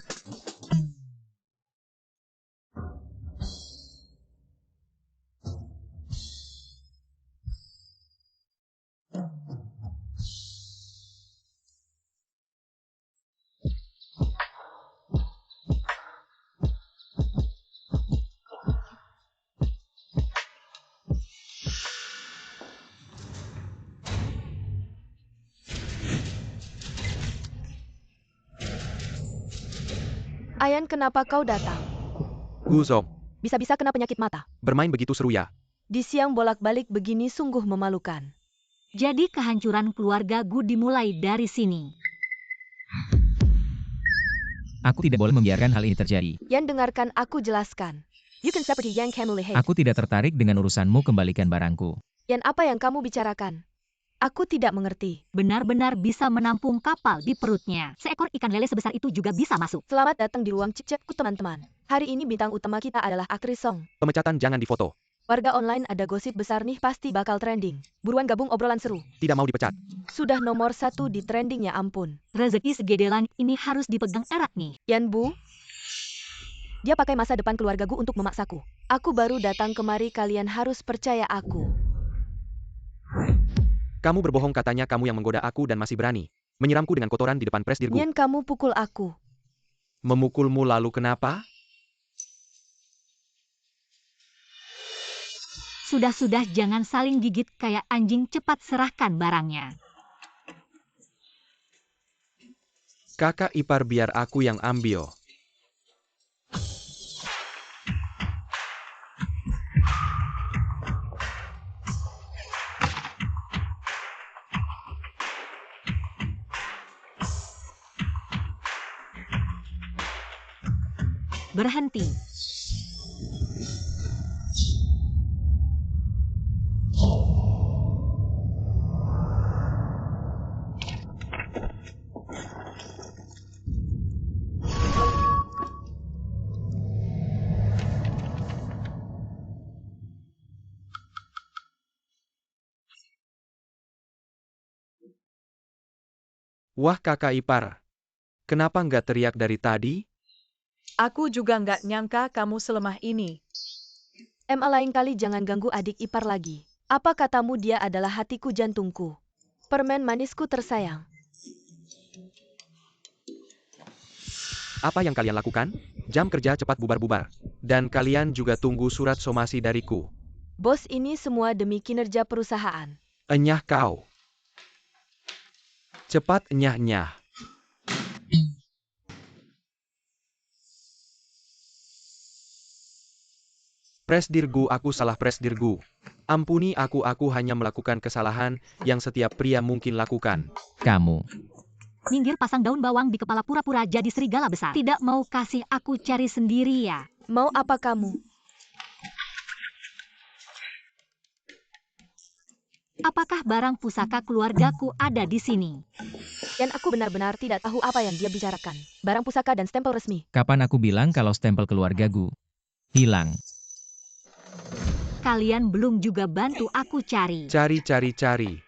Ayan, kenapa kau datang? Guzop, Bisa-bisa kena penyakit mata. bermain begitu seru ya? Di siang bolak-balik begini sungguh memalukan. Jadi kehancuran keluarga Gu dimulai dari sini. Aku tidak boleh membiarkan hal ini terjadi. Yan, dengarkan aku jelaskan. You can seperti yang kamu lihat. Aku tidak tertarik dengan urusanmu, kembalikan barangku. Yan, apa yang kamu bicarakan? Aku tidak mengerti. Benar-benar bisa menampung kapal di perutnya. Seekor ikan lele sebesar itu juga bisa masuk. Selamat datang di ruang cicekku teman-teman. Hari ini bintang utama kita adalah aktris Song. Pemecatan jangan difoto. Warga online ada gosip besar nih, pasti bakal trending. Buruan gabung obrolan seru. Tidak mau dipecat. Sudah nomor 1 di trending, ya ampun. Rezeki segede langit ini harus dipegang erat nih. Yan Bu, dia pakai masa depan keluargaku untuk memaksaku. Aku baru datang kemari, kalian harus percaya aku. Kamu berbohong, katanya kamu yang menggoda aku dan masih berani menyiramku dengan kotoran di depan presdirku. Yan, kamu pukul aku. Memukulmu lalu kenapa? Sudah-sudah, jangan saling gigit kayak anjing, cepat serahkan barangnya. Kakak ipar, biar aku yang ambil. Berhenti. Wah, kakak ipar. Kenapa nggak teriak dari tadi? Aku juga nggak nyangka kamu selemah ini. Lain kali jangan ganggu adik ipar lagi. Apa katamu, dia adalah hatiku, jantungku. Permen manisku tersayang. Apa yang kalian lakukan? Jam kerja cepat bubar-bubar. Dan kalian juga tunggu surat somasi dariku. Bos, ini semua demi kinerja perusahaan. Enyah kau. Cepat enyah-enyah. Presdirgu, aku salah, presdirgu. Ampuni aku hanya melakukan kesalahan yang setiap pria mungkin lakukan. Kamu. Minggir, pasang daun bawang di kepala, pura-pura jadi serigala besar. Tidak mau kasih, aku cari sendiri ya. Mau apa kamu? Apakah barang pusaka keluargaku ada di sini? Dan aku benar-benar tidak tahu apa yang dia bicarakan. Barang pusaka dan stempel resmi. Kapan aku bilang kalau stempel keluarga Gu hilang? Kalian belum juga bantu aku cari. Cari.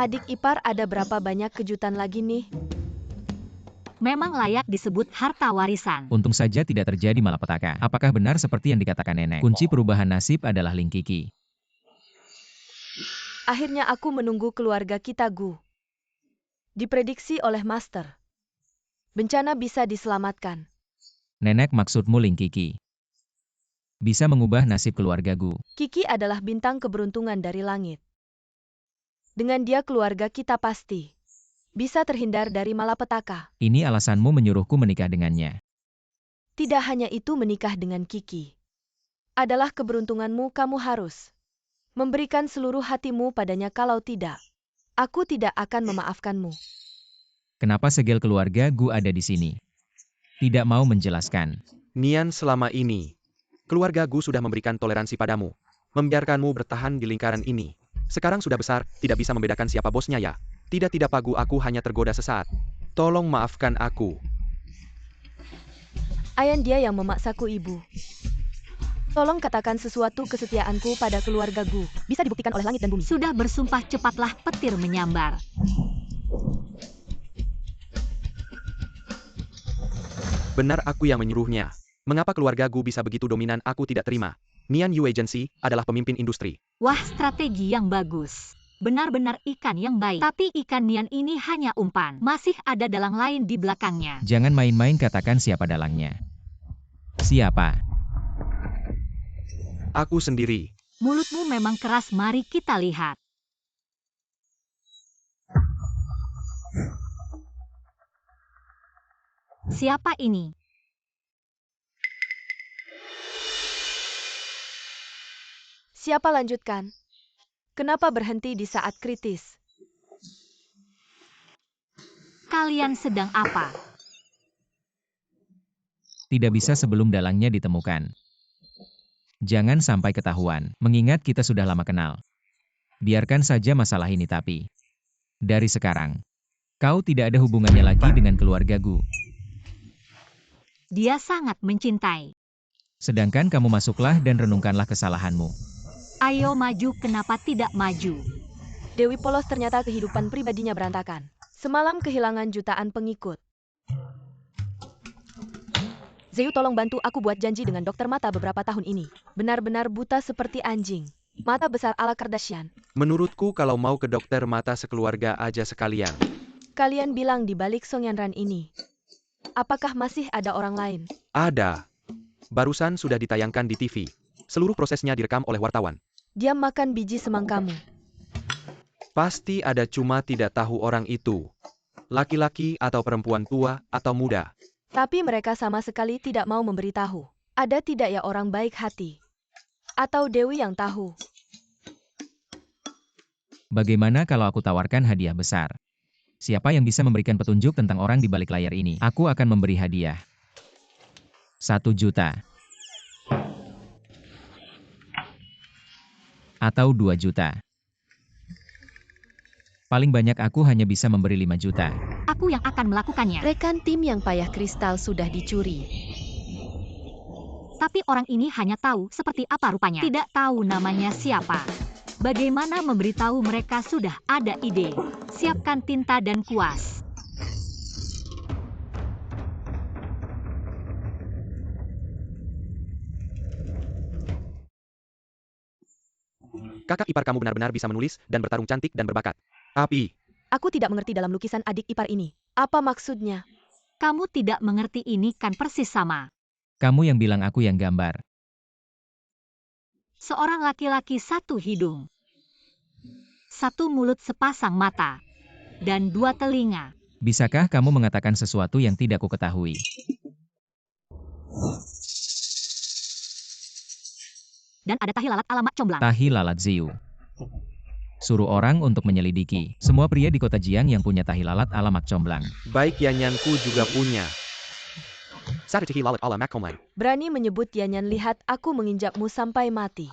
Adik ipar, ada berapa banyak kejutan lagi nih? Memang layak disebut harta warisan. Untung saja tidak terjadi malapetaka. Apakah benar seperti yang dikatakan nenek? Kunci perubahan nasib adalah Ling Kiki. Akhirnya aku menunggu keluarga kita, Gu. Diprediksi oleh Master. Bencana bisa diselamatkan. Nenek, maksudmu Ling Kiki bisa mengubah nasib keluarga Gu. Kiki adalah bintang keberuntungan dari langit. Dengan dia keluarga kita pasti bisa terhindar dari malapetaka. Ini alasanmu menyuruhku menikah dengannya. Tidak hanya itu, menikah dengan Kiki adalah keberuntunganmu. Kamu harus memberikan seluruh hatimu padanya, kalau tidak, aku tidak akan memaafkanmu. Kenapa segel keluarga Gu ada di sini? Tidak mau menjelaskan. Nian, selama ini, keluarga Gu sudah memberikan toleransi padamu, membiarkanmu bertahan di lingkaran ini. Sekarang sudah besar, tidak bisa membedakan siapa bosnya ya. Tidak Pak Gu, aku hanya tergoda sesaat. Tolong maafkan aku. Ayan, dia yang memaksaku, Ibu. Tolong katakan sesuatu. Kesetiaanku pada keluarga Gu bisa dibuktikan oleh langit dan bumi. Sudah bersumpah, cepatlah, petir menyambar. Benar aku yang menyuruhnya. Mengapa keluarga Gu bisa begitu dominan? Aku tidak terima. Nian Yu Agency adalah pemimpin industri. Wah, strategi yang bagus. Benar-benar ikan yang baik. Tapi ikan Nian ini hanya umpan. Masih ada dalang lain di belakangnya. Jangan main-main, katakan siapa dalangnya. Siapa? Aku sendiri. Mulutmu memang keras, mari kita lihat. Siapa ini? Siapa? Lanjutkan. Kenapa berhenti di saat kritis? Kalian sedang apa? Tidak bisa sebelum dalangnya ditemukan. Jangan sampai ketahuan, mengingat kita sudah lama kenal. Biarkan saja masalah ini, tapi dari sekarang, kau tidak ada hubungannya lagi dengan keluarga Gu. Dia sangat mencintai. Sedangkan kamu masuklah dan renungkanlah kesalahanmu. Ayo maju, kenapa tidak maju? Dewi Polos ternyata kehidupan pribadinya berantakan. Semalam kehilangan jutaan pengikut. Zeyu, tolong bantu aku buat janji dengan dokter mata beberapa tahun ini. Benar-benar buta seperti anjing. Mata besar ala Kardashian. Menurutku kalau mau ke dokter mata sekeluarga aja sekalian. Kalian bilang di balik Songyanran ini, apakah masih ada orang lain? Ada. Barusan sudah ditayangkan di TV. Seluruh prosesnya direkam oleh wartawan. Diam, makan biji semangkamu. Pasti ada, cuma tidak tahu orang itu laki-laki atau perempuan, tua atau muda. Tapi mereka sama sekali tidak mau memberitahu. Ada tidak ya orang baik hati? Atau Dewi yang tahu? Bagaimana kalau aku tawarkan hadiah besar? Siapa yang bisa memberikan petunjuk tentang orang di balik layar ini? Aku akan memberi hadiah 1 juta. Atau 2 juta. Paling banyak aku hanya bisa memberi 5 juta. Aku yang akan melakukannya. Rekan tim yang payah kristal sudah dicuri. Tapi orang ini hanya tahu seperti apa rupanya. Tidak tahu namanya siapa. Bagaimana memberitahu mereka? Sudah ada ide. Siapkan tinta dan kuas. Kakak ipar kamu benar-benar bisa menulis dan bertarung cantik dan berbakat. Tapi, Aku tidak mengerti dalam lukisan adik ipar ini. Apa maksudnya? Kamu tidak mengerti, ini kan persis sama. Kamu yang bilang aku yang gambar. Seorang laki-laki, 1 hidung, 1 mulut, sepasang mata, dan 2 telinga. Bisakah kamu mengatakan sesuatu yang tidak ku ketahui? dan ada tahi lalat alamat comblang. Tahi lalat Ziu. Suruh orang untuk menyelidiki. Semua pria di kota Jiang yang punya tahi lalat ala mak comblang. Baik Yanyanku juga punya. Satatihi lalat ala Makomai. Berani menyebut Yanyan, lihat aku menginjakmu sampai mati.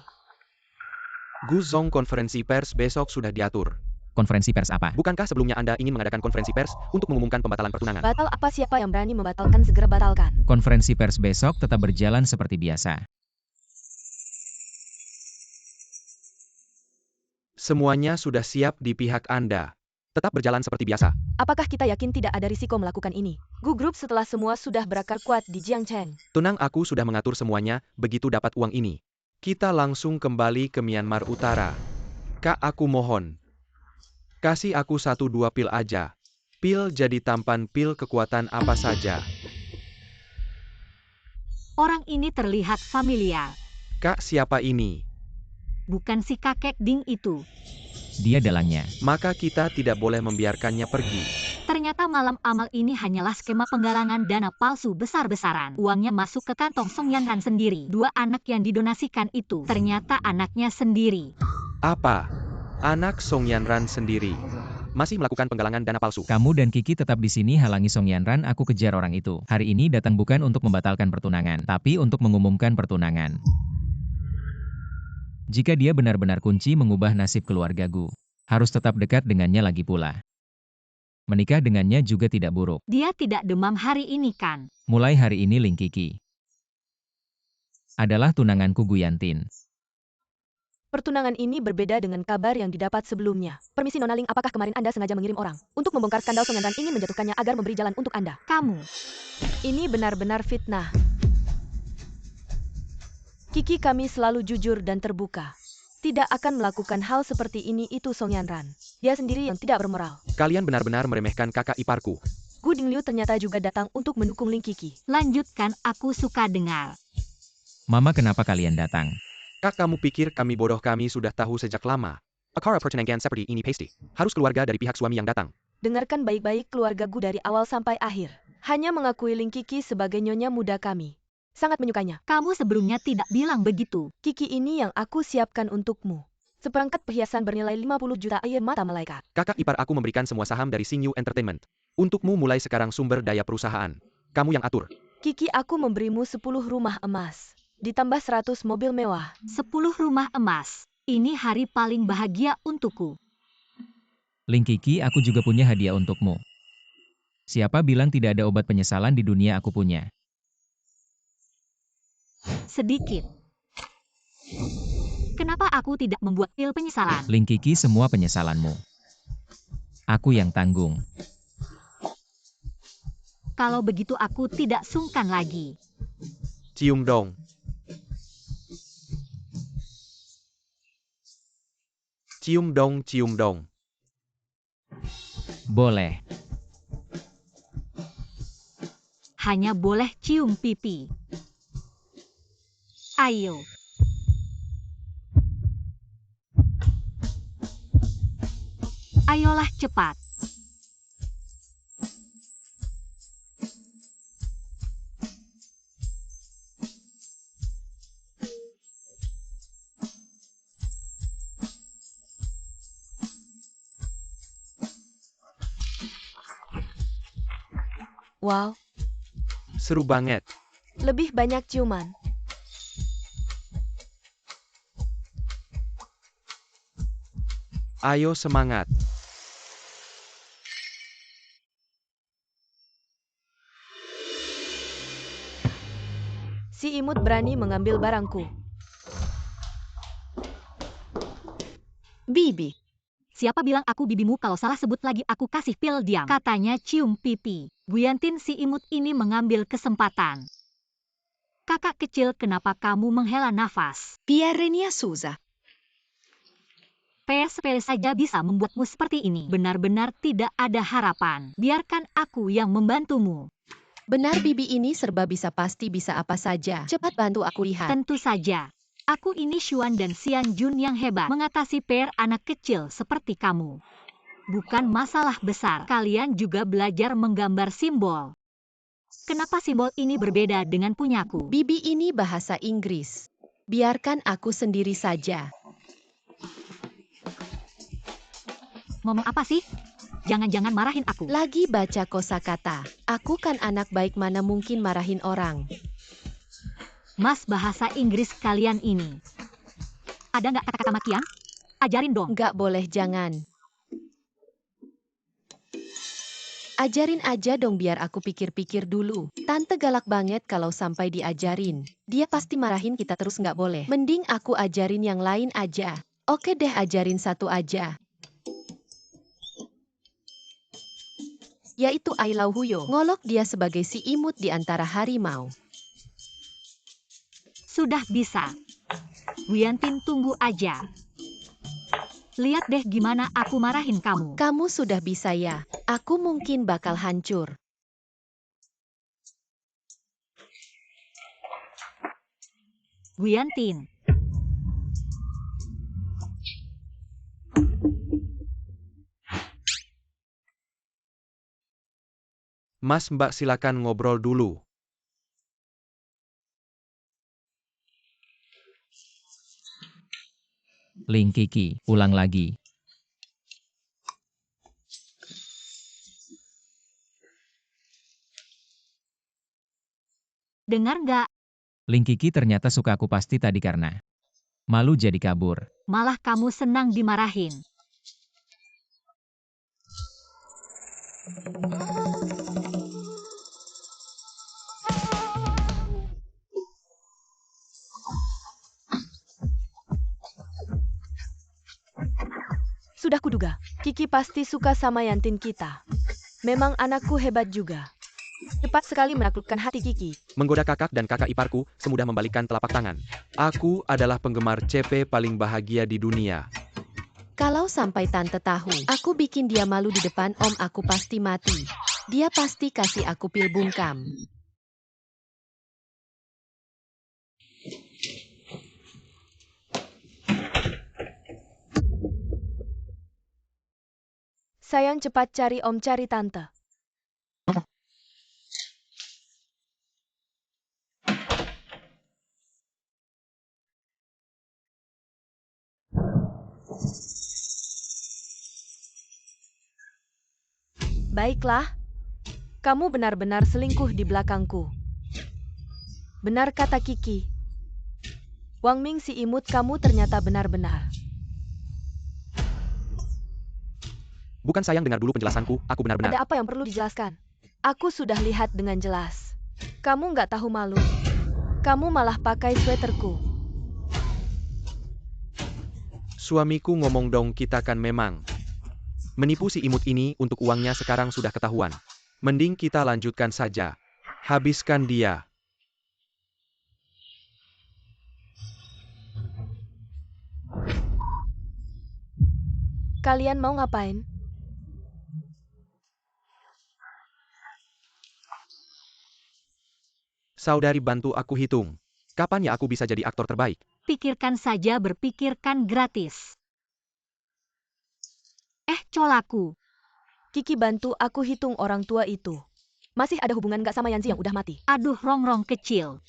Guzong konferensi pers besok sudah diatur. Konferensi pers apa? Bukankah sebelumnya Anda ingin mengadakan konferensi pers untuk mengumumkan pembatalan pertunangan? Batal apa? Siapa yang berani membatalkan segera batalkan. Konferensi pers besok tetap berjalan seperti biasa. Semuanya sudah siap di pihak Anda. Tetap berjalan seperti biasa. Apakah kita yakin tidak ada risiko melakukan ini? Gu Group setelah semua sudah berakar kuat di Jiangcheng. Tenang, aku sudah mengatur semuanya, begitu dapat uang ini. Kita langsung kembali ke Myanmar Utara. Kak, aku mohon. Kasih aku 1-2 pil aja. Pil jadi tampan, pil kekuatan apa saja. Orang ini terlihat familiar. Kak, siapa ini? Bukan si kakek Ding itu. Dia dalangnya. Maka kita tidak boleh membiarkannya pergi. Ternyata malam amal ini hanyalah skema penggalangan dana palsu besar-besaran. Uangnya masuk ke kantong Song Yanran sendiri. 2 anak yang didonasikan itu ternyata anaknya sendiri. Apa? Anak Song Yanran sendiri. Masih melakukan penggalangan dana palsu. Kamu dan Kiki tetap di sini halangi Song Yanran, aku kejar orang itu. Hari ini datang bukan untuk membatalkan pertunangan, tapi untuk mengumumkan pertunangan. Jika dia benar-benar kunci mengubah nasib keluarga Gu, harus tetap dekat dengannya lagi pula. Menikah dengannya juga tidak buruk. Dia tidak demam hari ini kan? Mulai hari ini Ling Kiki adalah tunanganku Gu Yantin. Pertunangan ini berbeda dengan kabar yang didapat sebelumnya. Permisi Nona Ling, apakah kemarin Anda sengaja mengirim orang untuk membongkar skandal Song Yanran, ingin menjatuhkannya agar memberi jalan untuk Anda? Kamu. Ini benar-benar fitnah. Kiki, kami selalu jujur dan terbuka. Tidak akan melakukan hal seperti ini, itu Song Yanran. Dia sendiri yang tidak bermoral. Kalian benar-benar meremehkan kakak iparku. Gu Dingliu ternyata juga datang untuk mendukung Ling Kiki. Lanjutkan, aku suka dengar. Mama, kenapa kalian datang? Kak, kamu pikir kami bodoh? Kami sudah tahu sejak lama. Akara pertunangan seperti ini pasti harus keluarga dari pihak suami yang datang. Dengarkan baik-baik, keluarga Gu dari awal sampai akhir hanya mengakui Ling Kiki sebagai nyonya muda kami. Sangat menyukainya. Kamu sebelumnya tidak bilang begitu. Kiki ini yang aku siapkan untukmu. Seperangkat perhiasan bernilai 50 juta air mata malaikat. Kakak ipar aku memberikan semua saham dari Xingyu Entertainment. Untukmu mulai sekarang sumber daya perusahaan. Kamu yang atur. Kiki, aku memberimu 10 rumah emas. Ditambah 100 mobil mewah. 10 rumah emas. Ini hari paling bahagia untukku. Ling Kiki, aku juga punya hadiah untukmu. Siapa bilang tidak ada obat penyesalan di dunia? Aku punya. Sedikit. Kenapa aku tidak membuat pil penyesalan? Ling Kiki, semua penyesalanmu aku yang tanggung. Kalau begitu aku tidak sungkan lagi. Cium dong. Cium dong, cium dong. Boleh. Hanya boleh cium pipi. Ayo. Ayolah cepat. Wow, Seru banget. lebih banyak ciuman. Ayo semangat. Si imut berani mengambil barangku. Bibi. Siapa bilang aku bibimu? Kalau salah sebut lagi aku kasih pil diam. Katanya cium pipi. Gu Yantin, si imut ini mengambil kesempatan. Kakak kecil, kenapa kamu menghela nafas? Pierrenia Souza. PS saja bisa membuatmu seperti ini. Benar-benar tidak ada harapan. Biarkan aku yang membantumu. Benar, Bibi ini serba bisa, pasti bisa apa saja. Cepat bantu aku lihat. Tentu saja. Aku ini Xuan dan Xian Jun yang hebat mengatasi PR anak kecil seperti kamu. Bukan masalah besar. Kalian juga belajar menggambar simbol. Kenapa simbol ini berbeda dengan punyaku? Bibi ini bahasa Inggris. Biarkan aku sendiri saja. Ngomong apa sih? Jangan-jangan marahin aku. Lagi baca kosakata. Aku kan anak baik, mana mungkin marahin orang. Mas, bahasa Inggris kalian ini. Ada nggak kata-kata makian? Ajarin dong. Nggak boleh, jangan. Ajarin aja dong biar aku pikir-pikir dulu. Tante galak banget kalau sampai diajarin. Dia pasti marahin kita terus, nggak boleh. Mending aku ajarin yang lain aja. Oke deh, ajarin satu aja. Yaitu I love you. Ngolok dia sebagai si imut di antara harimau. Sudah bisa. Wiantin, tunggu aja. Lihat deh gimana aku marahin kamu. Kamu sudah bisa ya. Aku mungkin bakal hancur. Wiantin. Mas, Mbak, silakan ngobrol dulu. Ling Kiki, ulang lagi. Dengar nggak? Ling Kiki ternyata suka aku pasti tadi karena malu jadi kabur. Malah kamu senang dimarahin. Sudah kuduga, Kiki pasti suka sama Yantin kita. Memang anakku hebat juga. Cepat sekali menaklukkan hati Kiki. Menggoda kakak dan kakak iparku, semudah membalikkan telapak tangan. Aku adalah penggemar CP paling bahagia di dunia. Kalau sampai tante tahu, aku bikin dia malu di depan om, aku pasti mati. Dia pasti kasih aku pil bungkam. Sayang, cepat cari om, cari tante. Baiklah, kamu benar-benar selingkuh di belakangku. Benar kata Kiki. Wang Ming si imut, kamu ternyata benar-benar. Bukan sayang, dengar dulu penjelasanku, aku benar-benar. Ada apa yang perlu dijelaskan? Aku sudah lihat dengan jelas. Kamu nggak tahu malu. Kamu malah pakai sweaterku. Suamiku ngomong dong, kita kan memang menipu si imut ini untuk uangnya, sekarang sudah ketahuan. Mending kita lanjutkan saja. Habiskan dia. Kalian mau ngapain? Saudari, bantu aku hitung. Kapan ya aku bisa jadi aktor terbaik? Pikirkan saja, berpikirkan gratis. Colaku. Kiki, bantu aku hitung orang tua itu. Masih ada hubungan nggak sama Yanzi yang udah mati? Aduh, rongrong kecil.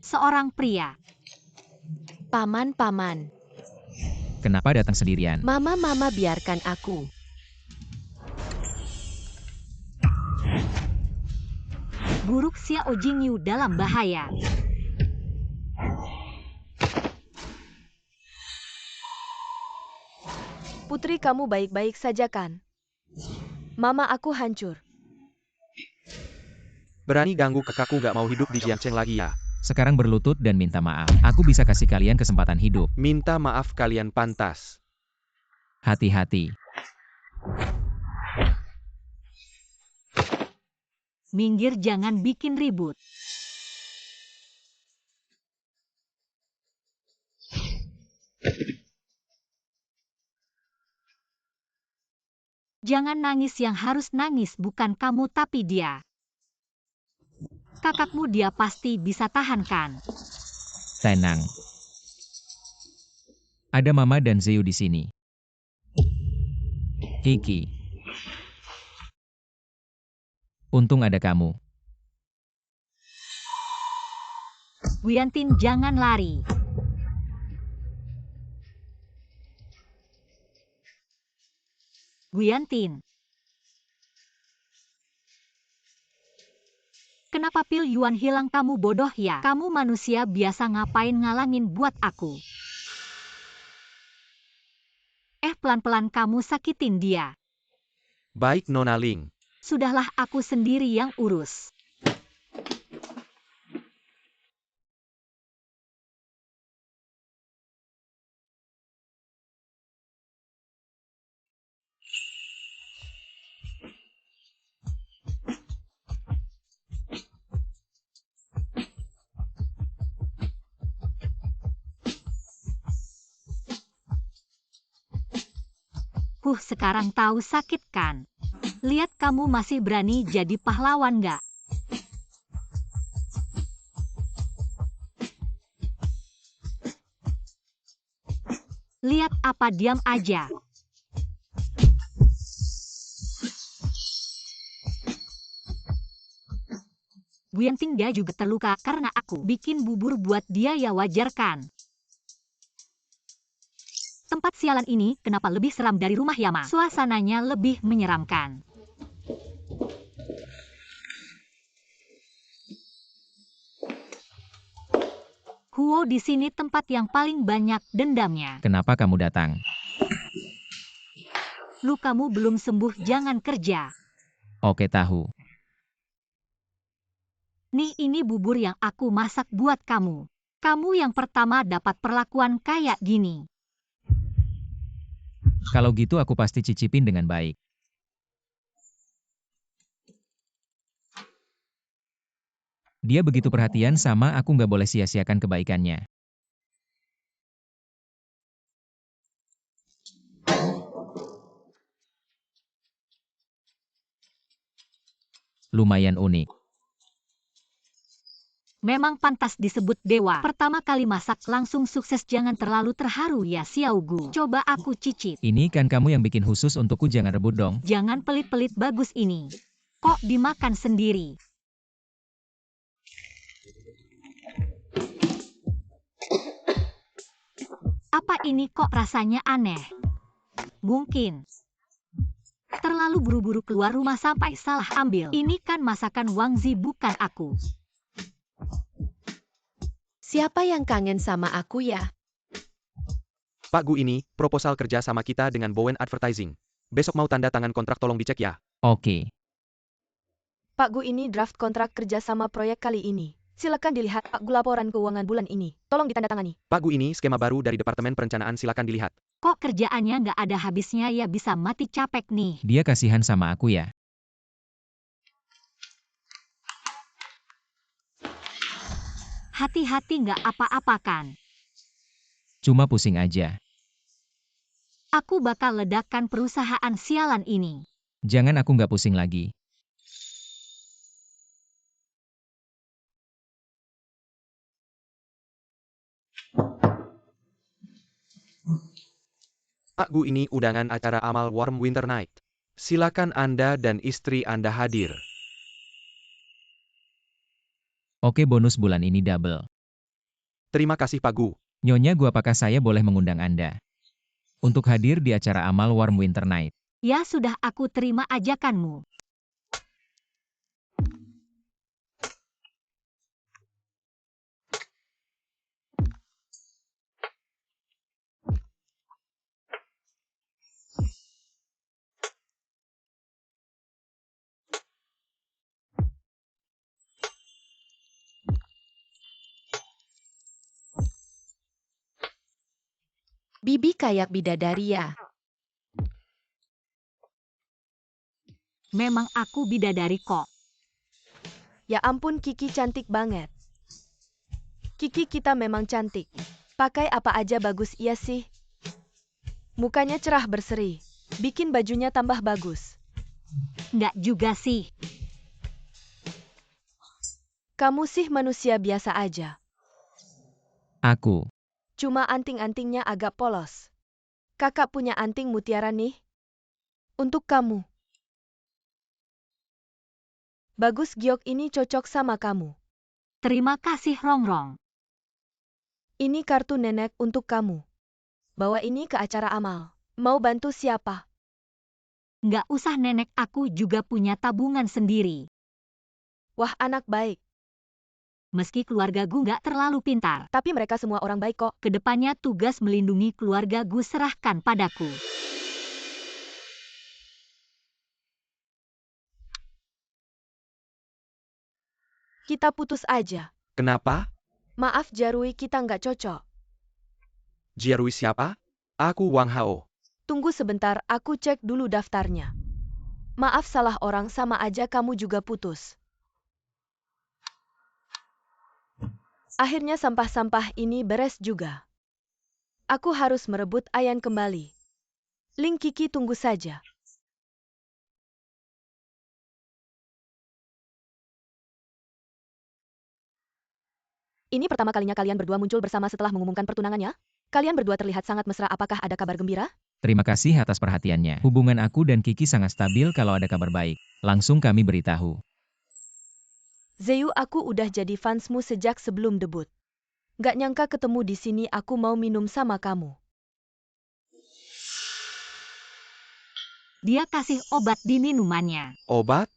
Seorang pria. Paman. Kenapa datang sendirian? Mama, biarkan aku. Guru Xiao Jingyu dalam bahaya. Putri, kamu baik-baik saja kan? Mama aku hancur. Berani ganggu kakakku, gak mau hidup di Jiangcheng lagi ya? Sekarang berlutut dan minta maaf. Aku bisa kasih kalian kesempatan hidup. Minta maaf, kalian pantas. Hati-hati. Minggir, jangan bikin ribut. Jangan nangis, yang harus nangis bukan kamu tapi dia. Kakakmu, dia pasti bisa tahan kan? Tenang. Ada Mama dan Zeu di sini. Kiki. Untung ada kamu. Guyantin, jangan lari. Guyantin. Kenapa Pil Yuan hilang? Kamu bodoh ya? Kamu manusia biasa, ngapain ngalangin buat aku? Pelan-pelan kamu sakitin dia. Baik Nona Ling. Sudahlah, aku sendiri yang urus. Sekarang tahu sakit kan? Lihat, kamu masih berani jadi pahlawan nggak? Lihat apa, diam aja. Guyantin, dia juga terluka karena aku bikin bubur buat dia, ya wajar kan? Tempat sialan ini kenapa lebih seram dari rumah Yama? Suasananya lebih menyeramkan. Huo, di sini tempat yang paling banyak dendamnya. Kenapa kamu datang? Lukamu belum sembuh, jangan kerja. Oke, tahu. Nih, ini bubur yang aku masak buat kamu. Kamu yang pertama dapat perlakuan kayak gini. Kalau gitu aku pasti cicipin dengan baik. Dia begitu perhatian sama aku, nggak boleh sia-siakan kebaikannya. Lumayan unik. Memang pantas disebut dewa. Pertama kali masak langsung sukses, jangan terlalu terharu ya Xiaogu. Coba aku cicip. Ini kan kamu yang bikin khusus untukku, jangan rebut dong. Jangan pelit-pelit, bagus ini. Kok dimakan sendiri? Apa ini kok rasanya aneh? Mungkin terlalu buru-buru keluar rumah sampai salah ambil. Ini kan masakan Wang Zi, bukan aku. Siapa yang kangen sama aku ya? Pak Gu, ini proposal kerja sama kita dengan Bowen Advertising. Besok mau tanda tangan kontrak, tolong dicek ya. Oke. Pak Gu, ini draft kontrak kerja sama proyek kali ini. Silakan dilihat Pak Gu, laporan keuangan bulan ini. Tolong ditandatangani. Pak Gu, ini skema baru dari Departemen Perencanaan, silakan dilihat. Kok kerjaannya nggak ada habisnya ya, bisa mati capek nih. Dia kasihan sama aku ya. Hati-hati, nggak apa-apa kan? Cuma pusing aja. Aku bakal ledakan perusahaan sialan ini. Jangan, aku nggak pusing lagi. Pak Gu, ini undangan acara amal Warm Winter Night. Silakan Anda dan istri Anda hadir. Oke, bonus bulan ini double. Terima kasih Pak Gu. Nyonya Gu, apakah saya boleh mengundang Anda untuk hadir di acara amal Warm Winter Night? Ya sudah, aku terima ajakanmu. Bibi kayak bidadari ya. Memang aku bidadari kok. Ya ampun, Kiki cantik banget. Kiki kita memang cantik. Pakai apa aja bagus iya sih. Mukanya cerah berseri. Bikin bajunya tambah bagus. Nggak juga sih. Kamu sih manusia biasa aja. Aku. Cuma anting-antingnya agak polos. Kakak punya anting mutiara nih. Untuk kamu. Bagus, giok ini cocok sama kamu. Terima kasih Rongrong. Ini kartu nenek untuk kamu. Bawa ini ke acara amal. Mau bantu siapa? Nggak usah nenek, aku juga punya tabungan sendiri. Wah, anak baik. Meski keluarga Gu nggak terlalu pintar, Tapi mereka semua orang baik kok. kedepannya tugas melindungi keluarga Gu serahkan padaku. Kita putus aja. Kenapa? Maaf Jarui, kita nggak cocok. Jiarui siapa? Aku Wang Hao. Tunggu sebentar, aku cek dulu daftarnya. Maaf, salah orang, sama aja kamu juga putus. Akhirnya sampah-sampah ini beres juga. Aku harus merebut Ayan kembali. Ling Kiki tunggu saja. Ini pertama kalinya kalian berdua muncul bersama setelah mengumumkan pertunangannya? Kalian berdua terlihat sangat mesra, apakah ada kabar gembira? Terima kasih atas perhatiannya. Hubungan aku dan Kiki sangat stabil, kalau ada kabar baik, langsung kami beritahu. Zeyu, aku udah jadi fansmu sejak sebelum debut. Gak nyangka ketemu di sini, aku mau minum sama kamu. Dia kasih obat di minumannya. Obat?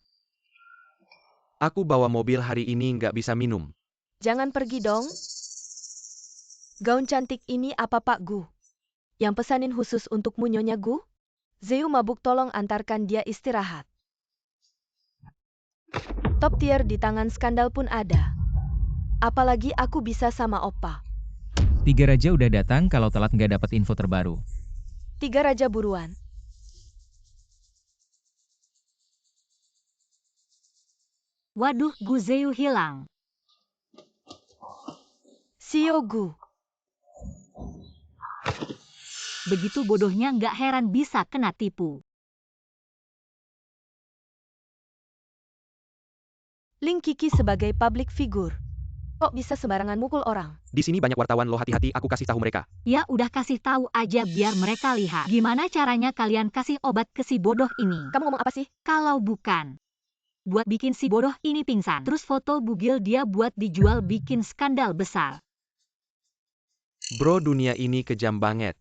Aku bawa mobil hari ini nggak bisa minum. Jangan pergi dong. Gaun cantik ini apa Pak Gu? Yang pesanin khusus untukmu Nyonya Gu? Zeyu mabuk, tolong antarkan dia istirahat. Top tier di tangan skandal pun ada. Apalagi aku bisa sama Oppa. 3 Raja udah datang, kalau telat nggak dapat info terbaru. 3 Raja buruan. Waduh, Gu Zeyu hilang. Sio Gu. Begitu bodohnya, nggak heran bisa kena tipu. Ling Kiki sebagai public figure. Kok bisa sembarangan mukul orang? Di sini banyak wartawan lo, hati-hati, aku kasih tahu mereka. Ya udah, kasih tahu aja biar mereka lihat. Gimana caranya kalian kasih obat ke si bodoh ini? Kamu ngomong apa sih? Kalau bukan buat bikin si bodoh ini pingsan, terus foto bugil dia buat dijual, bikin skandal besar. Bro, dunia ini kejam banget.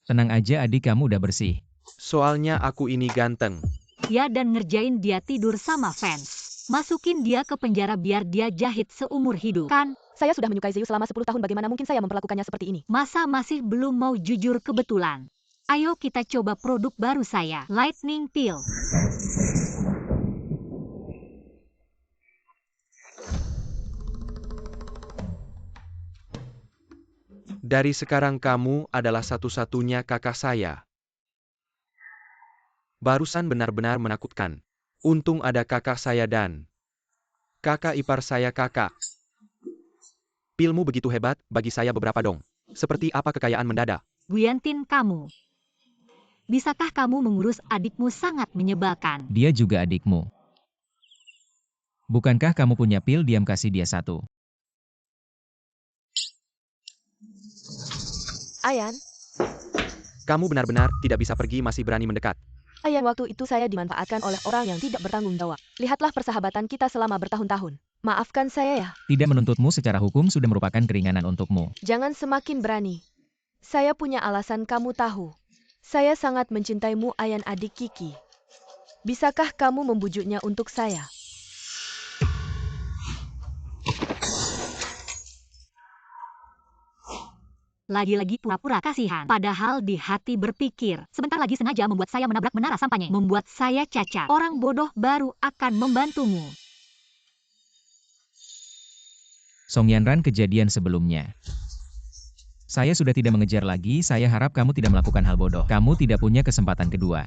Tenang aja adik, kamu udah bersih. Soalnya aku ini ganteng. Ya, dan ngerjain dia tidur sama fans. Masukin dia ke penjara biar dia jahit seumur hidup. Kan, Saya sudah menyukai Zeyu selama 10 tahun, bagaimana mungkin saya memperlakukannya seperti ini? masa masih belum mau jujur? Kebetulan. Ayo kita coba produk baru saya, Lightning Pill. Dari sekarang kamu adalah satu-satunya kakak saya. Barusan benar-benar menakutkan. Untung ada kakak saya dan kakak ipar saya. Kakak, pilmu begitu hebat, bagi saya beberapa dong. Seperti apa kekayaan mendadak? Guyantin kamu. Bisakah kamu mengurus adikmu? Sangat menyebalkan. Dia juga adikmu. Bukankah kamu punya pil? Diam, kasih dia satu. Ayan, Kamu benar-benar tidak bisa pergi, masih berani mendekat. Ayan, waktu itu saya dimanfaatkan oleh orang yang tidak bertanggung jawab. Lihatlah persahabatan kita selama bertahun-tahun. Maafkan saya ya. Tidak menuntutmu secara hukum sudah merupakan keringanan untukmu. Jangan semakin berani. Saya punya alasan, kamu tahu. Saya sangat mencintaimu Ayan, adik Kiki. Bisakah kamu membujuknya untuk saya? Lagi-lagi pura-pura kasihan. Padahal di hati berpikir, sebentar lagi sengaja membuat saya menabrak menara sampahnya. Membuat saya cacat. Orang bodoh baru akan membantumu. Song Yanran, kejadian sebelumnya. Saya sudah tidak mengejar lagi, saya harap kamu tidak melakukan hal bodoh. Kamu tidak punya kesempatan kedua.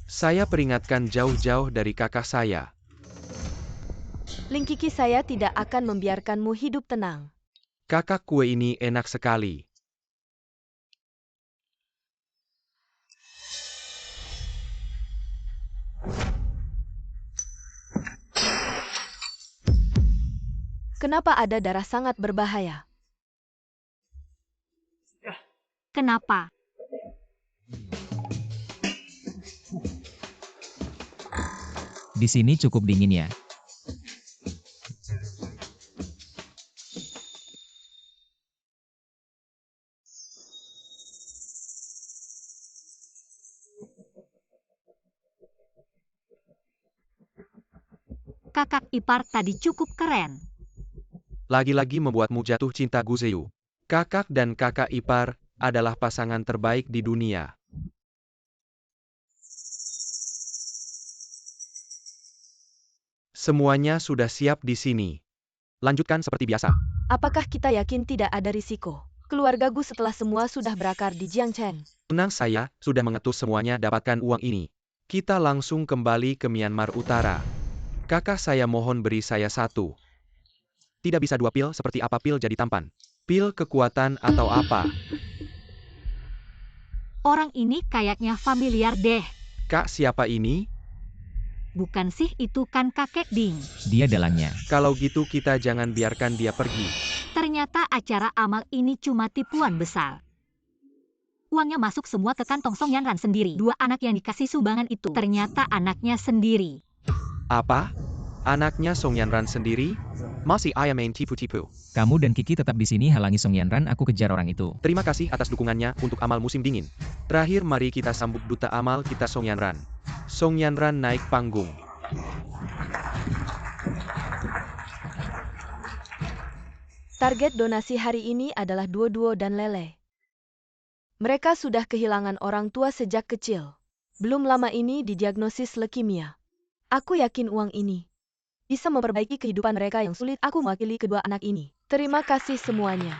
Saya peringatkan jauh-jauh dari kakak saya. Ling Kiki, saya tidak akan membiarkanmu hidup tenang. Kakak kue ini enak sekali. Kenapa ada darah sangat berbahaya? Kenapa? Di sini cukup dingin ya. Kakak ipar tadi cukup keren. Lagi-lagi membuatmu jatuh cinta Guzeyu. Kakak dan kakak ipar adalah pasangan terbaik di dunia. Semuanya sudah siap di sini. Lanjutkan seperti biasa. Apakah kita yakin tidak ada risiko? Keluarga Gu setelah semua sudah berakar di Jiangcheng. Tenang, saya sudah mengetus semuanya, dapatkan uang ini. Kita langsung kembali ke Myanmar Utara. Kakak saya mohon beri saya satu. Tidak bisa dua pil, seperti apa pil jadi tampan? Pil kekuatan atau apa? Orang ini kayaknya familiar deh. Kak, siapa ini? Bukan sih, itu kan kakek Ding. Dia dalangnya. Kalau gitu kita jangan biarkan dia pergi. Ternyata acara amal ini cuma tipuan besar. Uangnya masuk semua ke kantong Song Yanran sendiri. Dua anak yang dikasih sumbangan itu ternyata anaknya sendiri. Apa? Anaknya Song Yanran sendiri? Masih ayah main tipu-tipu. Kamu dan Kiki tetap di sini halangi Song Yanran, aku kejar orang itu. Terima kasih atas dukungannya untuk amal musim dingin. Terakhir mari kita sambut duta amal kita Song Yanran. Song Yanran naik panggung. Target donasi hari ini adalah Duo-Duo dan Lele. Mereka sudah kehilangan orang tua sejak kecil. Belum lama ini didiagnosis leukemia. Aku yakin uang ini bisa memperbaiki kehidupan mereka yang sulit. Aku mewakili kedua anak ini. Terima kasih semuanya.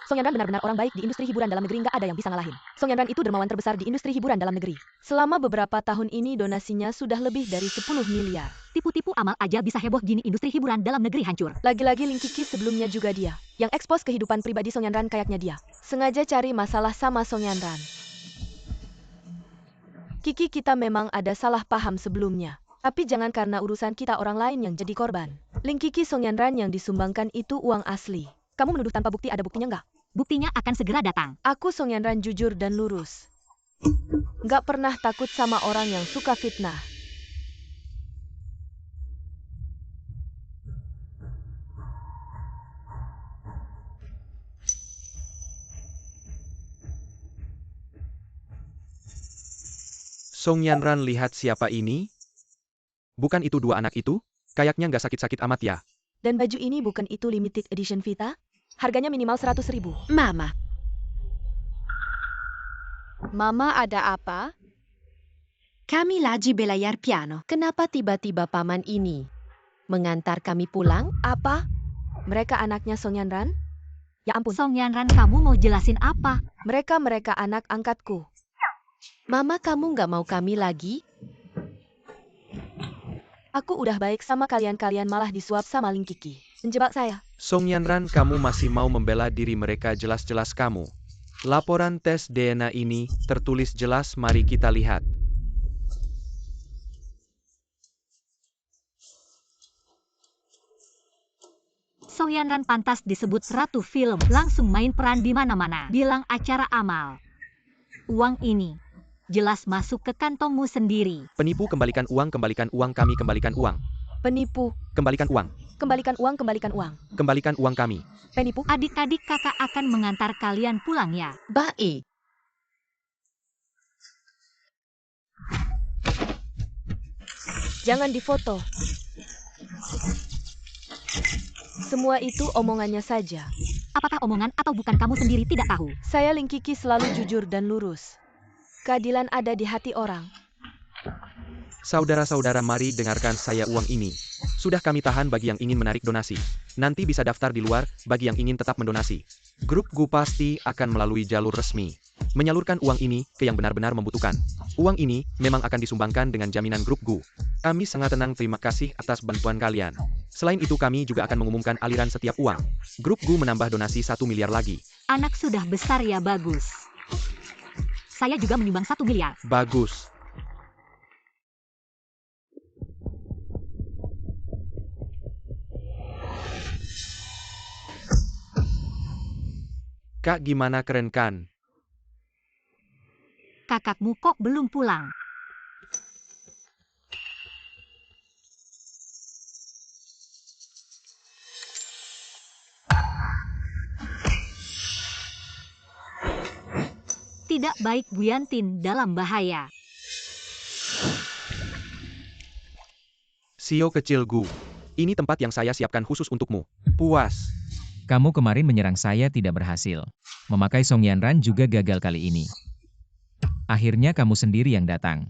Song Yanran benar-benar orang baik di industri hiburan dalam negeri, nggak ada yang bisa ngalahin. Song Yanran itu dermawan terbesar di industri hiburan dalam negeri. Selama beberapa tahun ini donasinya sudah lebih dari 10 miliar. Tipu-tipu amal aja bisa heboh gini, industri hiburan dalam negeri hancur. Lagi-lagi Ling Kiki sebelumnya juga dia, yang ekspos kehidupan pribadi Song Yanran kayaknya dia. Sengaja cari masalah sama Song Yanran. Kiki, kita memang ada salah paham sebelumnya. Tapi jangan karena urusan kita orang lain yang jadi korban. Ling Kiki, Song Yanran yang disumbangkan itu uang asli. Kamu menuduh tanpa bukti, ada buktinya nggak? Buktinya akan segera datang. Aku Song Yanran jujur dan lurus. Nggak pernah takut sama orang yang suka fitnah. Song Yanran, lihat siapa ini? Bukan itu dua anak itu? Kayaknya nggak sakit-sakit amat ya. Dan baju ini bukan itu limited edition Vita? Harganya minimal 100.000. Mama, Mama, ada apa? kami lagi belayar piano. Kenapa tiba-tiba paman ini mengantar kami pulang? Apa? Mereka anaknya Song Yanran? Ya ampun, Song Yanran, kamu mau jelasin apa? mereka anak angkatku. Mama, kamu nggak mau kami lagi? Aku udah baik sama kalian malah disuap sama Ling Kiki. Menjebak saya. Song Yanran, kamu masih mau membela diri mereka, jelas-jelas kamu. Laporan tes DNA ini tertulis jelas, mari kita lihat. Song Yanran pantas disebut ratu film, langsung main peran di mana-mana. Bilang acara amal. Uang ini jelas masuk ke kantongmu sendiri. Penipu, kembalikan uang kami, kembalikan uang. Penipu. Kembalikan uang. Kembalikan uang, kembalikan uang. Kembalikan uang kami. Penipu. Adik-adik, kakak akan mengantar kalian pulang ya. Baik. Jangan difoto. Semua itu omongannya saja. Apakah omongan atau bukan, kamu sendiri tidak tahu. Saya Ling Kiki selalu jujur dan lurus. Keadilan ada di hati orang. Saudara-saudara, mari dengarkan saya, uang ini sudah kami tahan bagi yang ingin menarik donasi. Nanti bisa daftar di luar bagi yang ingin tetap mendonasi. Grup Gu pasti akan melalui jalur resmi menyalurkan uang ini ke yang benar-benar membutuhkan. Uang ini memang akan disumbangkan dengan jaminan Grup Gu. Kami sangat tenang, terima kasih atas bantuan kalian. Selain itu kami juga akan mengumumkan aliran setiap uang. Grup Gu menambah donasi 1 miliar lagi. Anak sudah besar ya, bagus. Saya juga menyumbang 1 miliar. Bagus. Kak, gimana, keren kan? Kakakmu kok belum pulang? Tidak baik, Guyantin dalam bahaya. Sio kecil Gu. Ini tempat yang saya siapkan khusus untukmu. Puas. Kamu kemarin menyerang saya tidak berhasil. Memakai Song Yanran juga gagal kali ini. Akhirnya kamu sendiri yang datang.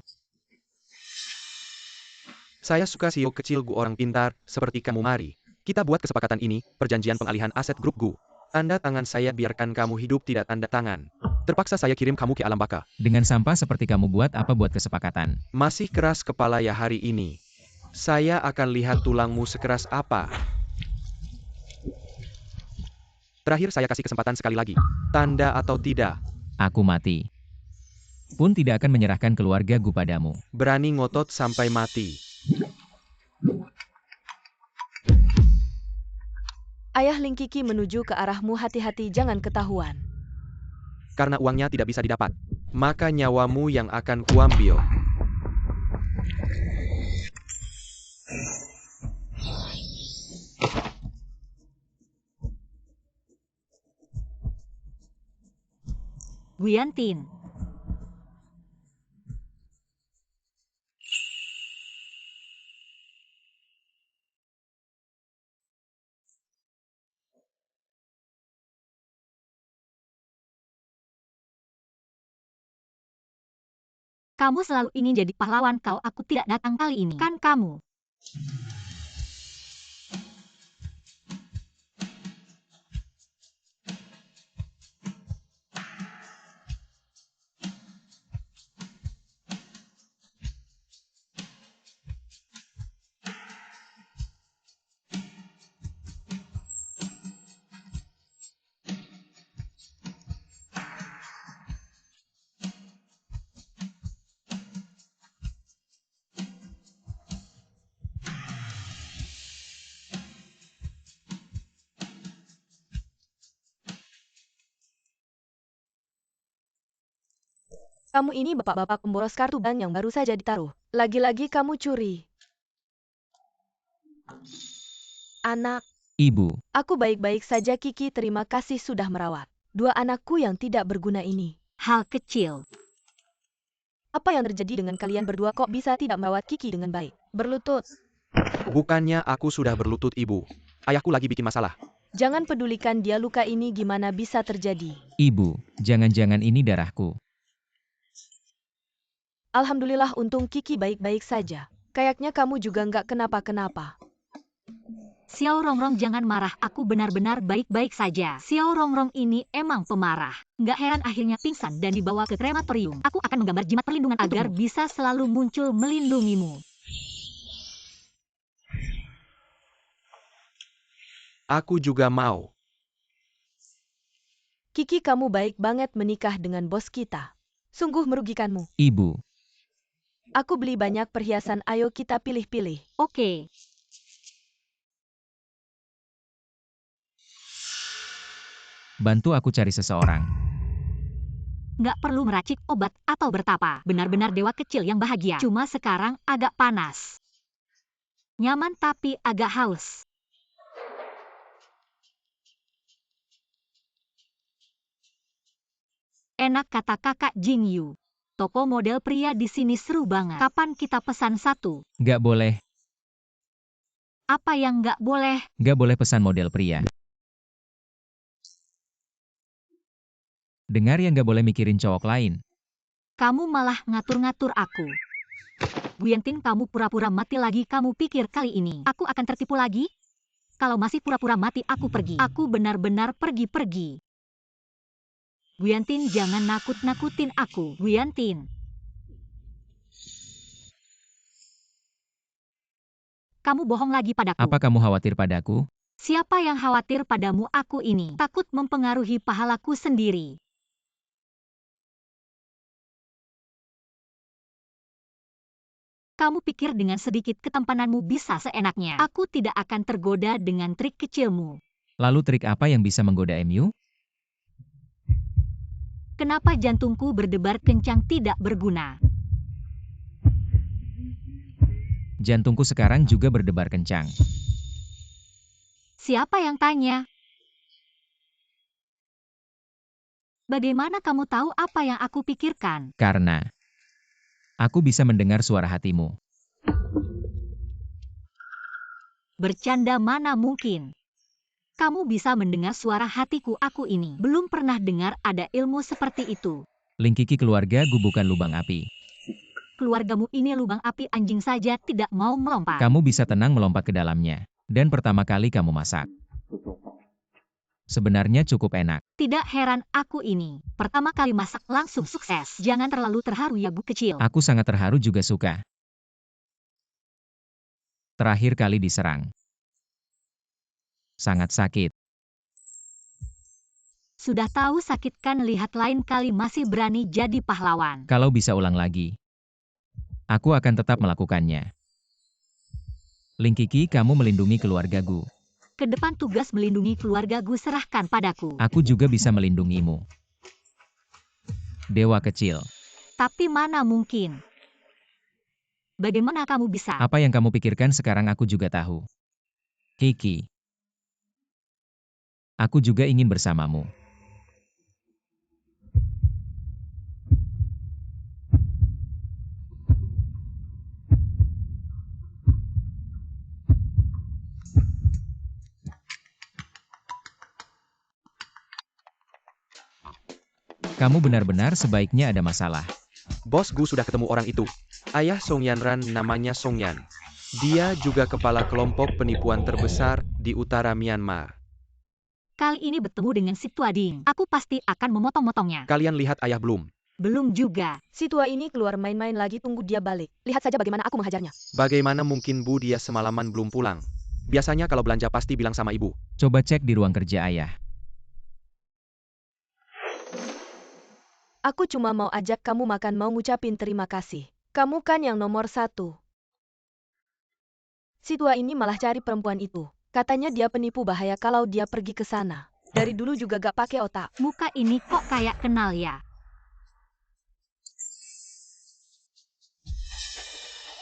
Saya suka Sio kecil Gu, orang pintar, seperti kamu. Mari kita buat kesepakatan ini, perjanjian pengalihan aset grup Gu. Tanda tangan saya, biarkan kamu hidup, tidak tanda tangan. Terpaksa saya kirim kamu ke alam baka. Dengan sampah seperti kamu buat apa buat kesepakatan? Masih keras kepala ya hari ini. Saya akan lihat tulangmu sekeras apa. Terakhir saya kasih kesempatan sekali lagi. Tanda atau tidak. Aku mati. Pun tidak akan menyerahkan keluarga Gu padamu. Berani ngotot sampai mati. Ayah Ling Kiki menuju ke arahmu, hati-hati jangan ketahuan. Karena uangnya tidak bisa didapat, maka nyawamu yang akan kuambil. Guyantin. Kamu selalu ingin jadi pahlawan, aku tidak datang kali ini. Kan kamu. Kamu ini bapak-bapak pemboros kartu bank yang baru saja ditaruh. Lagi-lagi kamu curi. Anak. Ibu. Aku baik-baik saja, Kiki, terima kasih sudah merawat dua anakku yang tidak berguna ini. Hal kecil. Apa yang terjadi dengan kalian berdua, kok bisa tidak merawat Kiki dengan baik? Berlutut. Bukannya aku sudah berlutut, Ibu. Ayahku lagi bikin masalah. Jangan pedulikan dia, luka ini gimana bisa terjadi? Ibu, jangan-jangan ini darahku. Alhamdulillah, untung Kiki baik-baik saja. Kayaknya kamu juga nggak kenapa-kenapa. Xiao Rongrong, jangan marah, aku benar-benar baik-baik saja. Xiao Rongrong ini emang pemarah. Nggak heran akhirnya pingsan dan dibawa ke krematorium. Aku akan menggambar jimat perlindungan agar bisa selalu muncul melindungimu. Aku juga mau. Kiki, kamu baik banget menikah dengan bos kita. Sungguh merugikanmu. Ibu. Aku beli banyak perhiasan, ayo kita pilih-pilih. Oke. Bantu aku cari seseorang. Nggak perlu meracik obat atau bertapa. Benar-benar dewa kecil yang bahagia. Cuma sekarang agak panas. Nyaman tapi agak haus. Enak, kata kakak Jingyu. Toko model pria di sini seru banget. Kapan kita pesan satu? Nggak boleh. Apa yang nggak boleh? Nggak boleh pesan model pria. Dengar ya, nggak boleh mikirin cowok lain. Kamu malah ngatur-ngatur aku. Guyantin, kamu pura-pura mati lagi. Kamu pikir kali ini aku akan tertipu lagi? Kalau masih pura-pura mati, aku pergi. Aku benar-benar pergi-pergi. Guyantin, jangan nakut-nakutin aku. Guyantin. Kamu bohong lagi padaku. Apa kamu khawatir padaku? Siapa yang khawatir padamu? Aku ini takut mempengaruhi pahalaku sendiri. Kamu pikir dengan sedikit ketampananmu bisa seenaknya? Aku tidak akan tergoda dengan trik kecilmu. Lalu trik apa yang bisa menggoda MU? Kenapa jantungku berdebar kencang tidak berguna? Jantungku sekarang juga berdebar kencang. Siapa yang tanya? Bagaimana kamu tahu apa yang aku pikirkan? Karena aku bisa mendengar suara hatimu. Bercanda mana mungkin? Kamu bisa mendengar suara hatiku. Aku ini belum pernah dengar ada ilmu seperti itu. Lingkiki keluarga Gu bukan lubang api. Keluargamu ini lubang api, anjing saja tidak mau melompat. Kamu bisa tenang melompat ke dalamnya. Dan pertama kali kamu masak. Sebenarnya cukup enak. Tidak heran aku ini. Pertama kali masak langsung sukses. Jangan terlalu terharu ya Gu kecil. Aku sangat terharu juga suka. Terakhir kali diserang. Sangat sakit. Sudah tahu sakit kan, lihat lain kali masih berani jadi pahlawan. Kalau bisa ulang lagi, aku akan tetap melakukannya. Lingkiki, kamu melindungi keluarga Gu. Ke depan tugas melindungi keluarga Gu serahkan padaku. Aku juga bisa melindungimu. Dewa kecil. Tapi mana mungkin? Bagaimana kamu bisa? Apa yang kamu pikirkan sekarang aku juga tahu. Kiki. Aku juga ingin bersamamu. Kamu benar-benar sebaiknya ada masalah. Bos Gu sudah ketemu orang itu. Ayah Song Yanran namanya Song Yan. Dia juga kepala kelompok penipuan terbesar di utara Myanmar. Kali ini bertemu dengan si tua Ding. Aku pasti akan memotong-motongnya. Kalian lihat ayah belum? Belum juga. Si tua ini keluar main-main lagi, tunggu dia balik. Lihat saja bagaimana aku menghajarnya. Bagaimana mungkin Bu, dia semalaman belum pulang? Biasanya kalau belanja pasti bilang sama ibu. Coba cek di ruang kerja ayah. Aku cuma mau ajak kamu makan, mau ngucapin terima kasih. Kamu kan yang nomor 1. Si tua ini malah cari perempuan itu. Katanya dia penipu bahaya kalau dia pergi ke sana. Dari dulu juga gak pakai otak. Muka ini kok kayak kenal ya?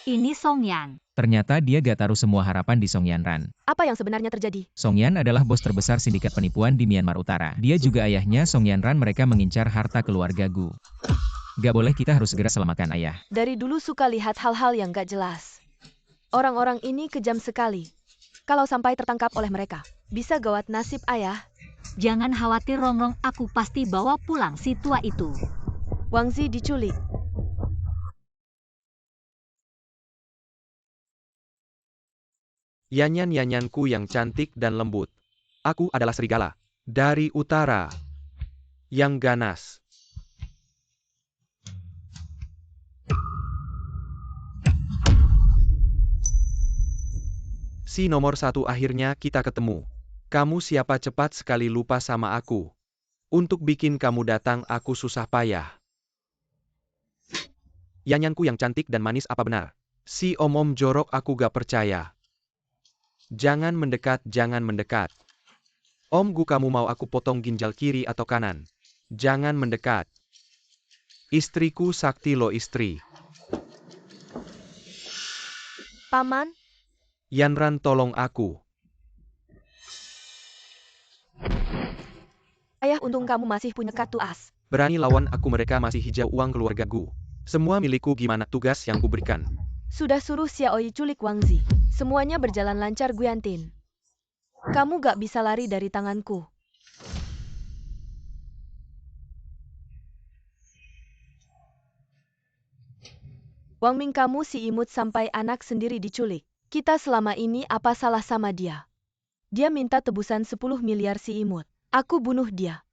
Ini Song Yan. Ternyata dia gak taruh semua harapan di Song Yanran. Apa yang sebenarnya terjadi? Song Yan adalah bos terbesar sindikat penipuan di Myanmar Utara. Dia juga ayahnya Song Yanran, mereka mengincar harta keluarga Gu. Gak boleh, kita harus segera selamatkan ayah. Dari dulu suka lihat hal-hal yang gak jelas. Orang-orang ini kejam sekali. Kalau sampai tertangkap oleh mereka, bisa gawat nasib ayah. Jangan khawatir Rongrong, aku pasti bawa pulang si tua itu. Wang Zi diculik. Yanyanku yang cantik dan lembut. Aku adalah serigala. Dari utara. Yang ganas. Si nomor 1, akhirnya kita ketemu. Kamu siapa? Cepat sekali lupa sama aku. Untuk bikin kamu datang aku susah payah. Yanyanku yang cantik dan manis, apa benar? Si om-om jorok, aku gak percaya. Jangan mendekat, jangan mendekat. Om Gu, kamu mau aku potong ginjal kiri atau kanan? Jangan mendekat. Istriku sakti lo, istri. Paman, Yanran, tolong aku. ayah, untung kamu masih punya kartu as. Berani lawan aku, mereka masih hijau uang keluarga Gu. Semua milikku, gimana tugas yang ku berikan? Sudah suruh Xiaoi culik Wang Zi. Semuanya berjalan lancar, Guyantin. Kamu gak bisa lari dari tanganku. Wang Ming, kamu si imut sampai anak sendiri diculik. Kita selama ini apa salah sama dia? Dia minta tebusan 10 miliar si imut. Aku bunuh dia.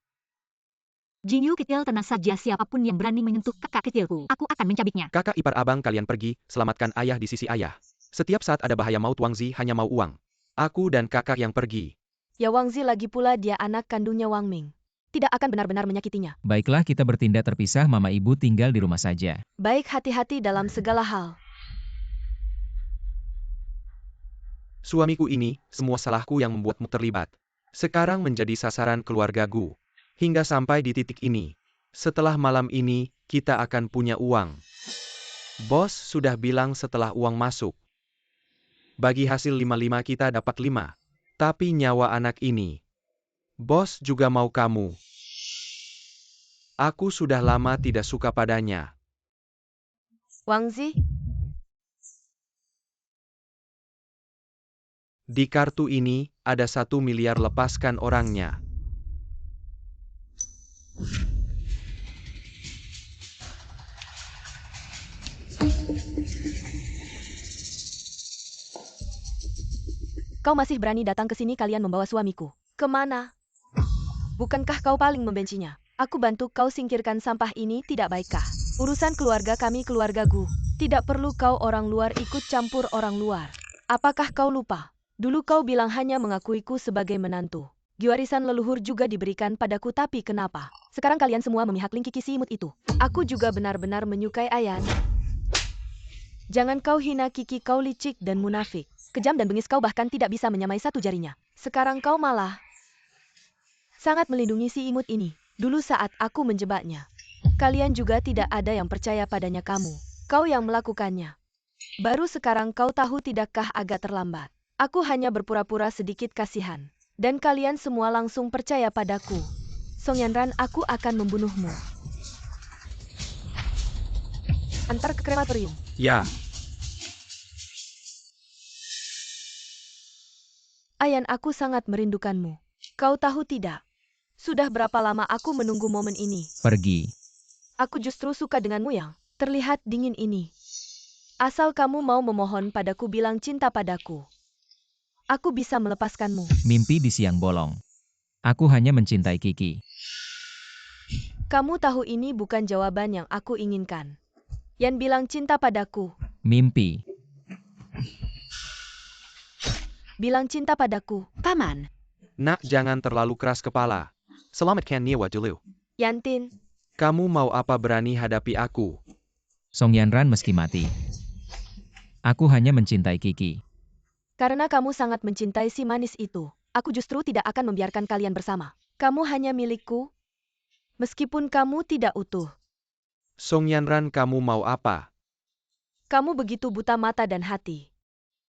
Jinyu kecil, tenang saja, siapapun yang berani menyentuh kakak kecilku, aku akan mencabiknya. Kakak ipar abang kalian pergi, selamatkan ayah di sisi ayah. Setiap saat ada bahaya maut, Wang Zi hanya mau uang. Aku dan kakak yang pergi. Ya Wang Zi, lagi pula dia anak kandungnya Wang Ming. Tidak akan benar-benar menyakitinya. Baiklah, kita bertindak terpisah, mama ibu tinggal di rumah saja. Baik, hati-hati dalam segala hal. Suamiku ini, semua salahku yang membuatmu terlibat. Sekarang menjadi sasaran keluarga Gu. Hingga sampai di titik ini. Setelah malam ini, kita akan punya uang. Bos sudah bilang setelah uang masuk. Bagi hasil 5-5 kita dapat 5. Tapi nyawa anak ini. Bos juga mau kamu. Aku sudah lama tidak suka padanya. Wang Zi, Di kartu ini, ada 1 miliar, lepaskan orangnya. kau masih berani datang ke sini kalian membawa suamiku. Kemana? Bukankah kau paling membencinya? Aku bantu kau singkirkan sampah ini tidak baikkah? Urusan keluarga kami keluarga Gu. Tidak perlu kau orang luar ikut campur orang luar. Apakah kau lupa? Dulu kau bilang hanya mengakuiku sebagai menantu. Warisan leluhur juga diberikan padaku tapi kenapa? Sekarang kalian semua memihak Ling Kiki si imut itu. Aku juga benar-benar menyukai Ayan. Jangan kau hina Kiki, kau licik dan munafik. Kejam dan bengis kau bahkan tidak bisa menyamai satu jarinya. Sekarang kau malah sangat melindungi si imut ini. Dulu saat aku menjebaknya, kalian juga tidak ada yang percaya padanya kamu. Kau yang melakukannya. Baru sekarang kau tahu tidakkah agak terlambat. Aku hanya berpura-pura sedikit kasihan. Dan kalian semua langsung percaya padaku. Song Yanran, aku akan membunuhmu. Antar ke krematorium. Ya, Ayan, aku sangat merindukanmu. Kau tahu tidak? Sudah berapa lama aku menunggu momen ini. Pergi. Aku justru suka denganmu yang terlihat dingin ini. Asal kamu mau memohon padaku, bilang cinta padaku. Aku bisa melepaskanmu. Mimpi di siang bolong. Aku hanya mencintai Kiki. Kamu tahu ini bukan jawaban yang aku inginkan. Yan bilang cinta padaku. Mimpi. Bilang cinta padaku. Paman, nak, jangan terlalu keras kepala. Selamatkan nyawa dulu. Yantin, Kamu mau apa berani hadapi aku? Song Yanran meski mati. Aku hanya mencintai Kiki. karena kamu sangat mencintai si manis itu, aku justru tidak akan membiarkan kalian bersama. Kamu hanya milikku, meskipun kamu tidak utuh. Song Yanran, kamu mau apa? Kamu begitu buta mata dan hati.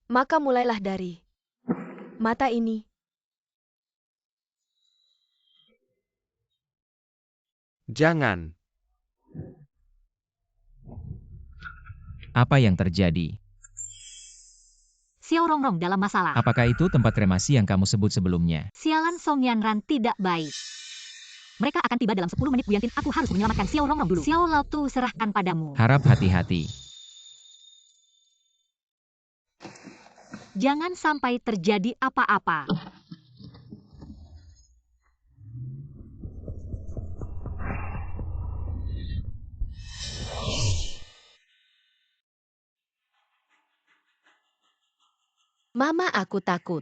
Maka mulailah dari mata ini. Jangan. Apa yang terjadi? Xiao Rongrong dalam masalah. Apakah itu tempat kremasi yang kamu sebut sebelumnya? Sialan Song Yanran tidak baik. Mereka akan tiba dalam 10 menit, Bu Yantin. Aku harus menyelamatkan Xiao Rongrong dulu. Xiao Lao Tu serahkan padamu. Harap hati-hati. Jangan sampai terjadi apa-apa. Mama, aku takut.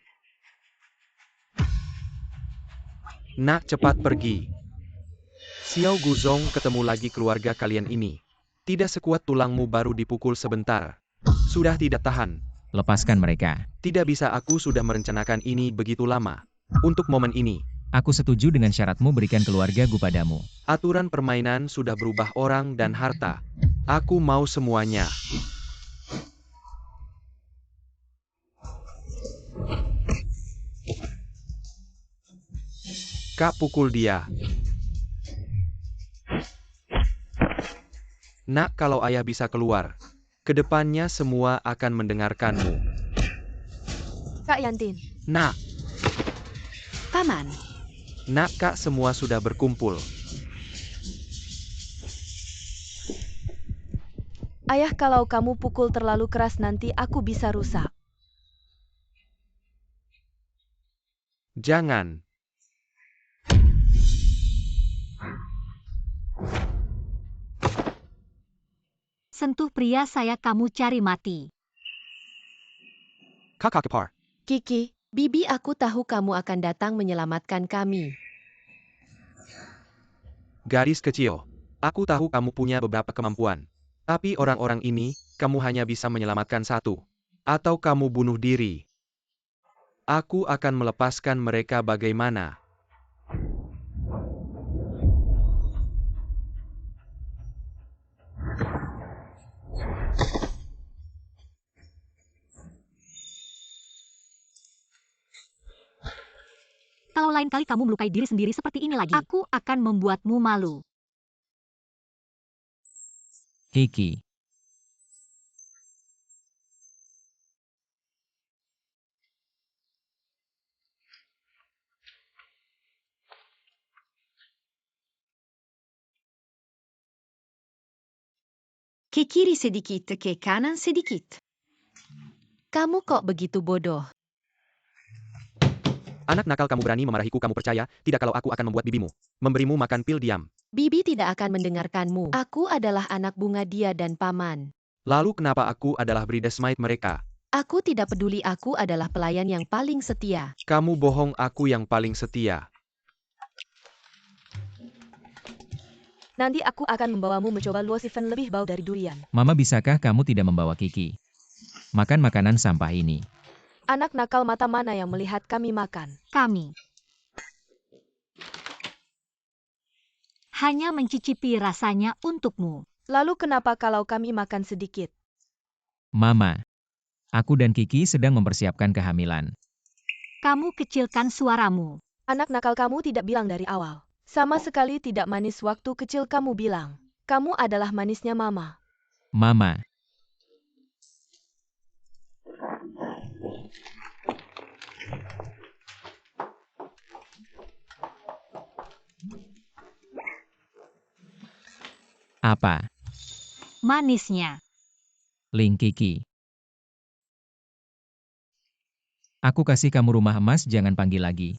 Nak, cepat pergi. Xiao Guzong, ketemu lagi keluarga kalian ini. Tidak sekuat tulangmu baru dipukul sebentar. Sudah tidak tahan. Lepaskan mereka. Tidak bisa, aku sudah merencanakan ini begitu lama. Untuk momen ini. Aku setuju dengan syaratmu berikan keluarga Gu padamu. Aturan permainan sudah berubah, orang dan harta. Aku mau semuanya. Kak, pukul dia. Nak, kalau ayah bisa keluar, kedepannya semua akan mendengarkanmu. Kak Yantin, Nak, Paman, nak, kak, semua sudah berkumpul. ayah, kalau kamu pukul terlalu keras nanti aku bisa rusak. Jangan. sentuh pria saya, kamu cari mati. Kakak kepar. Kiki, Bibi, aku tahu kamu akan datang menyelamatkan kami. Gadis kecil. Aku tahu kamu punya beberapa kemampuan. Tapi orang-orang ini, kamu hanya bisa menyelamatkan satu. Atau kamu bunuh diri. Aku akan melepaskan mereka bagaimana? Kalau lain kali kamu melukai diri sendiri seperti ini lagi, aku akan membuatmu malu. Kiki. Ke kiri sedikit, ke kanan sedikit. Kamu kok begitu bodoh? Anak nakal, kamu berani memarahiku, kamu percaya tidak kalau aku akan membuat bibimu memberimu makan pil diam? Bibi tidak akan mendengarkanmu. Aku adalah anak bunga dia dan paman. Lalu kenapa aku adalah bridesmaid mereka? Aku tidak peduli, aku adalah pelayan yang paling setia. Kamu bohong, aku yang paling setia. Nanti aku akan membawamu mencoba luosifen lebih bau dari durian. Mama, bisakah kamu tidak membawa Kiki makan makanan sampah ini? Anak nakal mata mana yang melihat kami makan? Kami hanya mencicipi rasanya untukmu. Lalu kenapa kalau kami makan sedikit? Mama, aku dan Kiki sedang mempersiapkan kehamilan. Kamu kecilkan suaramu. Anak nakal, kamu tidak bilang dari awal. Sama sekali tidak manis waktu kecil kamu bilang. Kamu adalah manisnya Mama. Mama, apa? Manisnya. Ling Kiki. Aku kasih kamu rumah emas, jangan panggil lagi.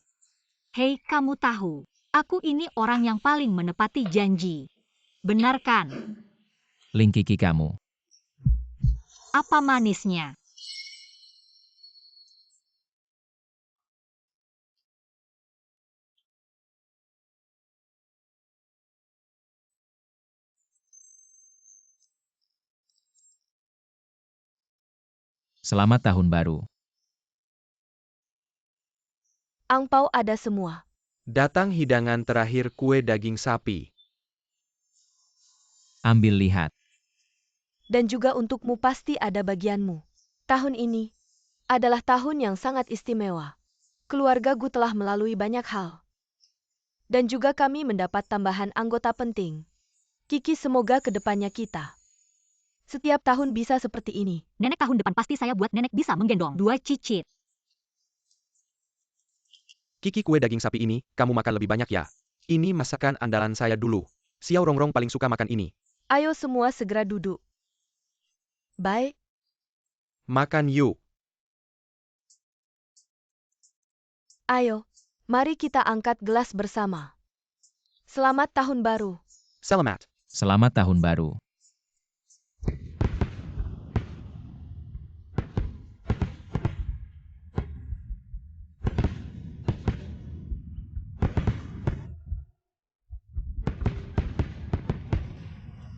Hei, kamu tahu, aku ini orang yang paling menepati janji. Benar kan? Ling Kiki kamu. Apa manisnya? Selamat tahun baru. Angpau ada semua. Datang hidangan terakhir, kue daging sapi. Ambil lihat. Dan juga untukmu pasti ada bagianmu. Tahun ini adalah tahun yang sangat istimewa. Keluarga Gu telah melalui banyak hal. Dan juga kami mendapat tambahan anggota penting. Kiki, semoga kedepannya kita setiap tahun bisa seperti ini. Nenek, tahun depan pasti saya buat nenek bisa menggendong 2 cicit. Kiki, kue daging sapi ini, kamu makan lebih banyak ya. Ini masakan andalan saya dulu. Xiao Rongrong paling suka makan ini. Ayo semua segera duduk. Baik. Makan yuk. Ayo, mari kita angkat gelas bersama. Selamat tahun baru. Selamat. Selamat tahun baru.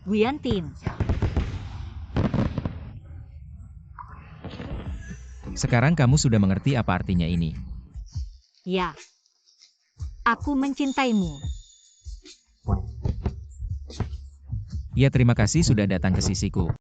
Guyantin. Sekarang kamu sudah mengerti apa artinya ini. Ya. Aku mencintaimu. Ya, terima kasih sudah datang ke sisiku.